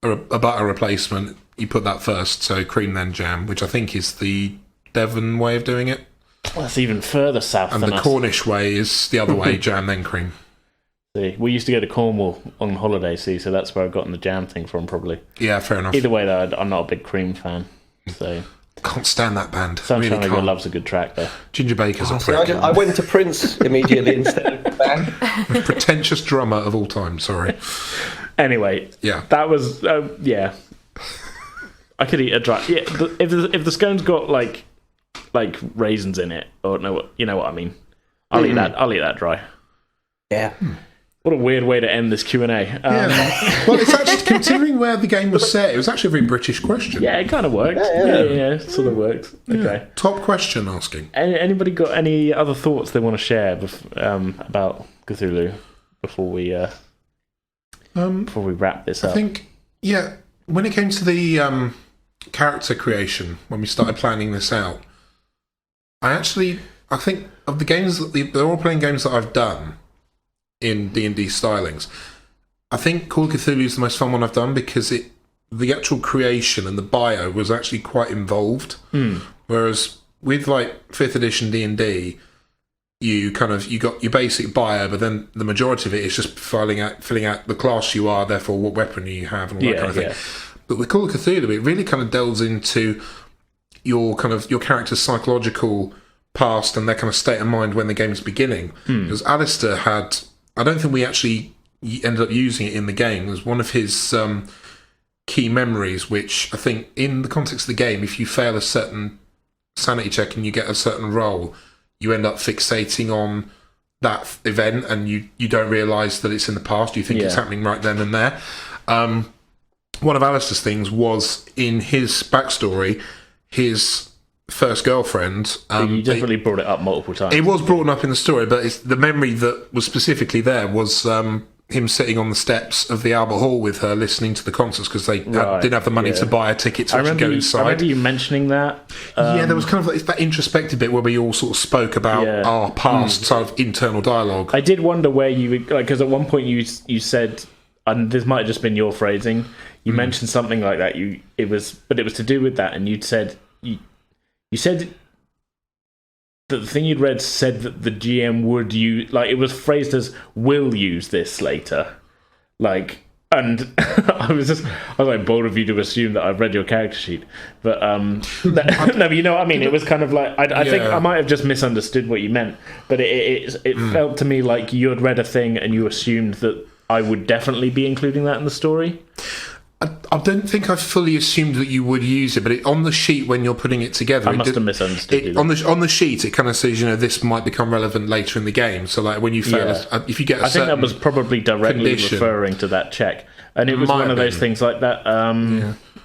a butter replacement, you put that first. So cream then jam, which I think is the Devon way of doing it. Well, that's even further south and than the us. Cornish way is the other way, jam then cream. See, we used to go to Cornwall on holiday, so that's where I've gotten the jam thing from, probably. Yeah, fair enough. Either way, though, I'm not a big cream fan. So can't stand that band. Sunshine really Over Love's a good track, though. Ginger Baker's a prick. I went to Prince immediately instead of the band. Most pretentious drummer of all time, sorry. Anyway, yeah, that was, yeah. I could eat a dry... Yeah, if the scone's got, like raisins in it, or no, you know what I mean. I'll eat that dry. Yeah. What a weird way to end this Q&A. Well, it's actually, considering where the game was set, it was actually a very British question. Yeah, it kind of worked. Yeah, it sort of worked. Okay. Top question asking. Anybody got any other thoughts they want to share about Cthulhu before we wrap this up? I think, when it came to the character creation, when we started planning this out, I think of the games, the role-playing games that I've done in D&D stylings, I think Call of Cthulhu is the most fun one I've done because the actual creation and the bio was actually quite involved. Whereas with like 5th edition D&D, you got your basic bio, but then the majority of it is just filling out the class you are, therefore what weapon you have and all that kind of thing. But with Call of Cthulhu, it really kind of delves into your character's psychological past and their kind of state of mind when the game's beginning. Because Alistair had, I don't think we actually ended up using it in the game. It was one of his key memories, which I think in the context of the game, if you fail a certain sanity check and you get a certain roll, you end up fixating on that event and you don't realise that it's in the past. You think it's happening right then and there. One of Alistair's things was in his backstory, his first girlfriend. You definitely brought it up multiple times. It was brought up in the story, but the memory that was specifically there was him sitting on the steps of the Albert Hall with her, listening to the concerts because they didn't have the money to buy a ticket to actually go inside. I remember you mentioning that. There was kind of like that introspective bit where we all sort of spoke about our past sort of internal dialogue. I did wonder where you would, because at one point you said, and this might have just been your phrasing, you mentioned something like that. It was to do with that, and you said that the thing you'd read said that the GM would use, like, it was phrased as will use this later, like, and I was like, bold of you to assume that I've read your character sheet, but no, but you know what I mean. It was kind of like I think I might have just misunderstood what you meant, but it felt to me like you had read a thing and you assumed that I would definitely be including that in the story. I don't think I fully assumed that you would use it, but on the sheet when you're putting it together, I must have misunderstood you. On the sheet, it kind of says, this might become relevant later in the game. So, like when you fail, if you get a certain I think that was probably directly referring to that check, and it was one of those things like that.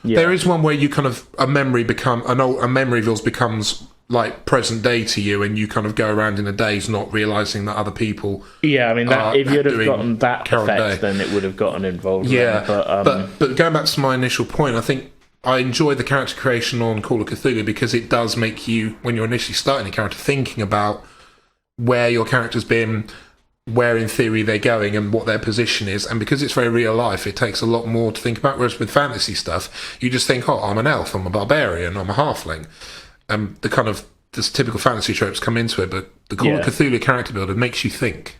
There is one where you kind of a memory of yours becomes like present day to you, and you kind of go around in a daze not realising that other people. Yeah, I mean, if you'd have gotten that effect, then it would have gotten involved. Yeah, but going back to my initial point, I think I enjoy the character creation on Call of Cthulhu because it does make you, when you're initially starting a character, thinking about where your character's been, where in theory they're going, and what their position is. And because it's very real life, it takes a lot more to think about. Whereas with fantasy stuff, you just think, I'm an elf, I'm a barbarian, I'm a halfling. The typical fantasy tropes come into it, but the Call of Cthulhu character builder makes you think,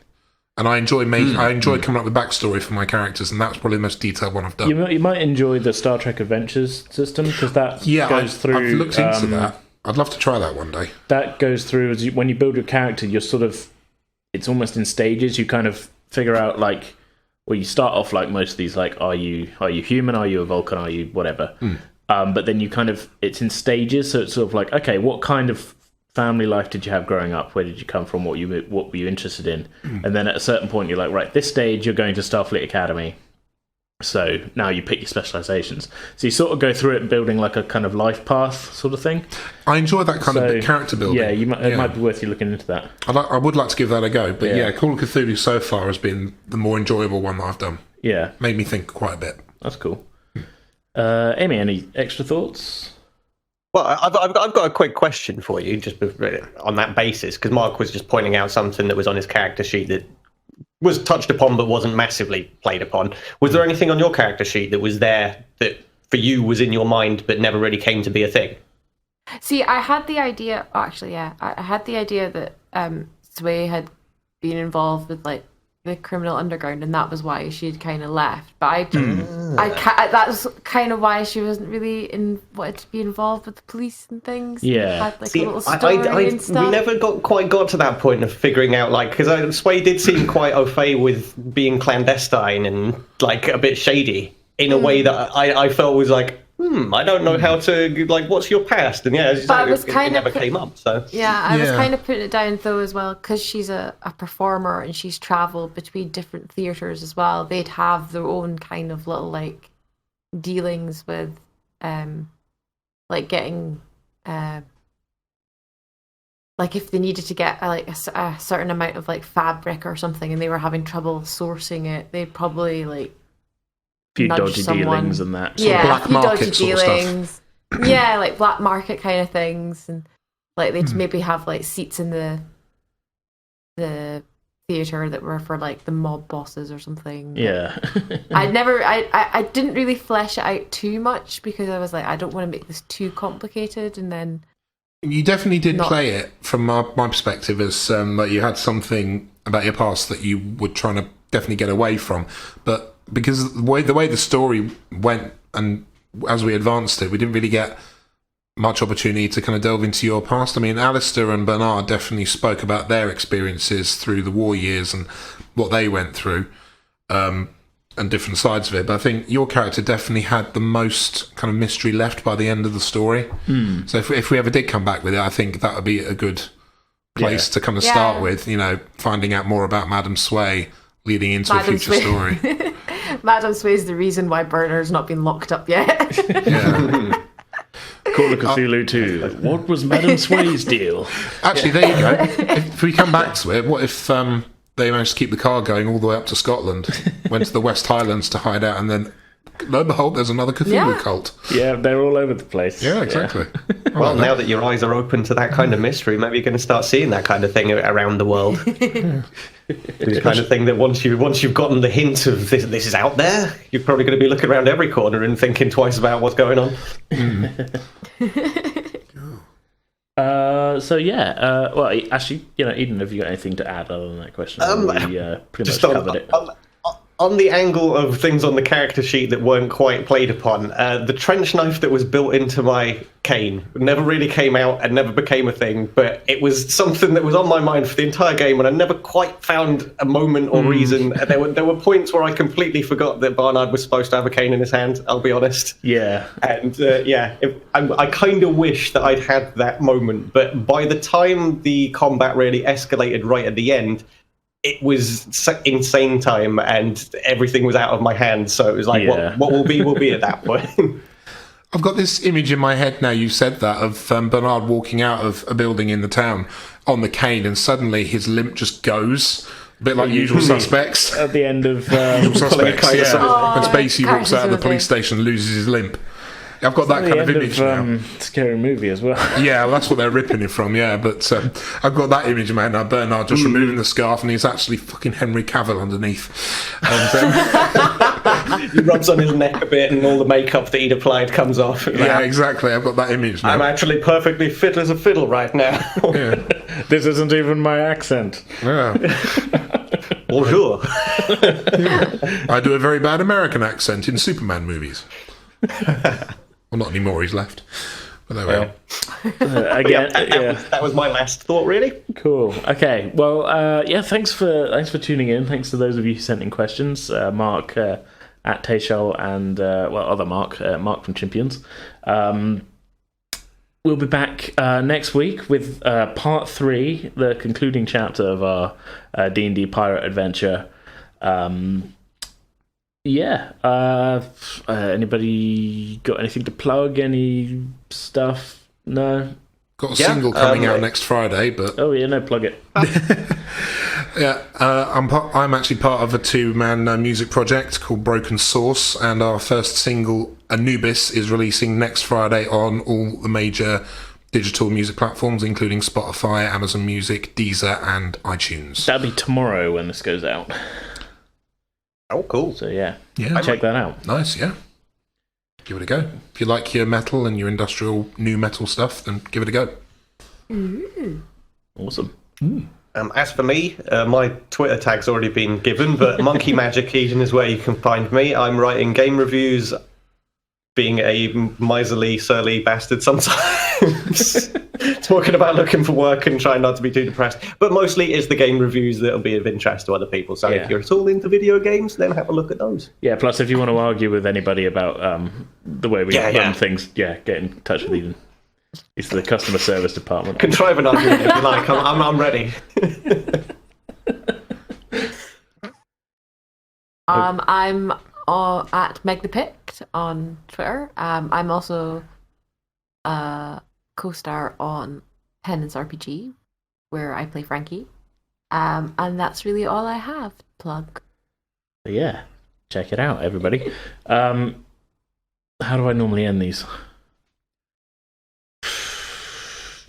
and I enjoy coming up with backstory for my characters, and that's probably the most detailed one I've done. You might enjoy the Star Trek Adventures system because that goes through. I've looked into that. I'd love to try that one day. That goes through when you build your character. You're sort of, it's almost in stages. You kind of figure out you start off like most of these, like are you human? Are you a Vulcan? Are you whatever? But then you it's in stages, so it's sort of like, okay, what kind of family life did you have growing up? Where did you come from? What were you interested in? And then at a certain point, you're like, right, this stage, you're going to Starfleet Academy. So now you pick your specializations. So you sort of go through it building like a kind of life path sort of thing. I enjoy that kind of character building. Yeah, it might be worth you looking into that. I would like to give that a go, but Call of Cthulhu so far has been the more enjoyable one that I've done. Yeah. Made me think quite a bit. That's cool. Amy, any extra thoughts? Well, I've got a quick question for you, just on that basis, because Mark was just pointing out something that was on his character sheet that was touched upon but wasn't massively played upon. Was there anything on your character sheet that was there that for you was in your mind but never really came to be a thing? See, I had the idea. Actually, I had the idea that Sway had been involved with like the criminal underground, and that was why she'd kind of left. But that's kind of why she wasn't really wanted to be involved with the police and things. Yeah, had, like, a little story and stuff. We never got to that point of figuring out, like, because Sway did seem quite au fait with being clandestine and like a bit shady in a way that I felt was like, I don't know how to, like, what's your past? And yeah, it never came up. So yeah, I was kind of putting it down though as well, because she's a performer and she's travelled between different theatres as well. They'd have their own kind of little like dealings with, like getting, like if they needed to get like a certain amount of like fabric or something, and they were having trouble sourcing it, they'd probably like. Few dodgy dealings and that. Black market sort of stuff. Yeah, like black market kind of things, and like they'd maybe have like seats in the theater that were for like the mob bosses or something. Yeah. I didn't really flesh it out too much because I was like, I don't want to make this too complicated, and then. You definitely did play it from my perspective as like you had something about your past that you were trying to definitely get away from, but. Because the way the story went, and as we advanced it, we didn't really get much opportunity to kind of delve into your past. I mean, Alistair and Bernard definitely spoke about their experiences through the war years and what they went through, and different sides of it. But I think your character definitely had the most kind of mystery left by the end of the story. So if we ever did come back with it, I think that would be a good place to kind of start with, you know, finding out more about Madame Sway leading into a future story. Madame Sway's the reason why Bernard's not been locked up yet. Call of Cthulhu 2. What was Madame Sway's deal? Actually, there you go. If we come back to it, what if they managed to keep the car going all the way up to Scotland, went to the West Highlands to hide out, and then, lo and behold, there's another Cthulhu cult. Yeah, they're all over the place. Yeah, exactly. Yeah. Well, now that your eyes are open to that kind of mystery, maybe you're going to start seeing that kind of thing around the world. This kind of thing that once you've gotten the hint of this is out there, you're probably going to be looking around every corner and thinking twice about what's going on. Well, actually, you know, Eden, have you got anything to add other than that question? We pretty much covered it. On the angle of things on the character sheet that weren't quite played upon, the trench knife that was built into my cane never really came out and never became a thing, but it was something that was on my mind for the entire game, and I never quite found a moment or reason. There were points where I completely forgot that Barnard was supposed to have a cane in his hand, I'll be honest. Yeah. And I kind of wish that I'd had that moment, but by the time the combat really escalated right at the end, it was insane time and everything was out of my hands. So it was like, what will be at that point. I've got this image in my head now, you said that, of Bernard walking out of a building in the town on the cane, and suddenly his limp just goes. A bit like Usual Suspects. At the end of Usual Suspects, yeah. When Spacey walks out of the police station and loses his limp. I've got that kind of image now. Scary Movie as well. Yeah, well, that's what they're ripping it from, yeah. But I've got that image in my head now. Bernard just removing the scarf, and he's actually fucking Henry Cavill underneath. And, he rubs on his neck a bit, and all the makeup that he'd applied comes off. Yeah, exactly. I've got that image now. I'm actually perfectly fit as a fiddle right now. Yeah. This isn't even my accent. Yeah. Bonjour. I do a very bad American accent in Superman movies. Well, not anymore, he's left. But there we are. Again, that was my last thought, really. Cool. Okay. Well, thanks for tuning in. Thanks to those of you who sent in questions. Mark at Tayshel and other Mark from Champions. We'll be back next week with part 3, the concluding chapter of our D&D pirate adventure. Anybody got anything to plug? Any stuff? No? Got a single coming out next Friday, but... Oh, yeah, no, plug it. Yeah, I'm actually part of a 2-man music project called Broken Source, and our first single, Anubis, is releasing next Friday on all the major digital music platforms, including Spotify, Amazon Music, Deezer, and iTunes. That'll be tomorrow when this goes out. Oh, cool. So, check that out. Nice, yeah. Give it a go. If you like your metal and your industrial new metal stuff, then give it a go. Mm. Awesome. As for me, my Twitter tag's already been given, but Monkey Magic Eden is where you can find me. I'm writing game reviews, being a miserly, surly bastard sometimes, talking about looking for work and trying not to be too depressed. But mostly it's the game reviews that'll be of interest to other people. So if you're at all into video games, then have a look at those. Yeah, plus if you want to argue with anybody about the way we run things, get in touch with Eden. It's the customer service department. Contrive an argument if you like. I'm ready. I'm at MegThePict on Twitter. I'm also a co-star on Penance RPG, where I play Frankie. And that's really all I have to plug. Yeah, check it out, everybody. How do I normally end these?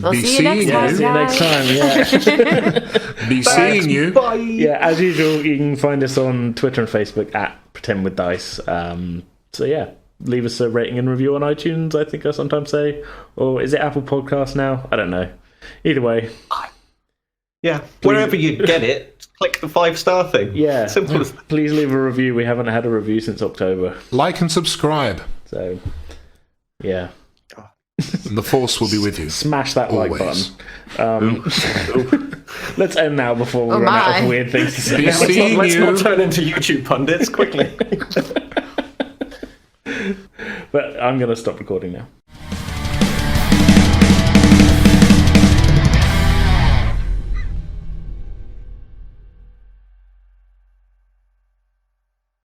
I'll see you next time. See you next time, yeah. Be seeing you. Bye. Yeah, as usual, you can find us on Twitter and Facebook at Pretend with Dice. So yeah, leave us a rating and review on iTunes, I think I sometimes say. Or is it Apple Podcasts now? I don't know. Either way. Yeah, wherever you get it, click the 5-star thing. Yeah. Simple as that. Please leave a review. We haven't had a review since October. Like and subscribe. So, yeah. And the force will be with you. Smash that Always. like button. Let's end now before we run out of weird things to say. Let's not turn into YouTube pundits quickly. But I'm going to stop recording now.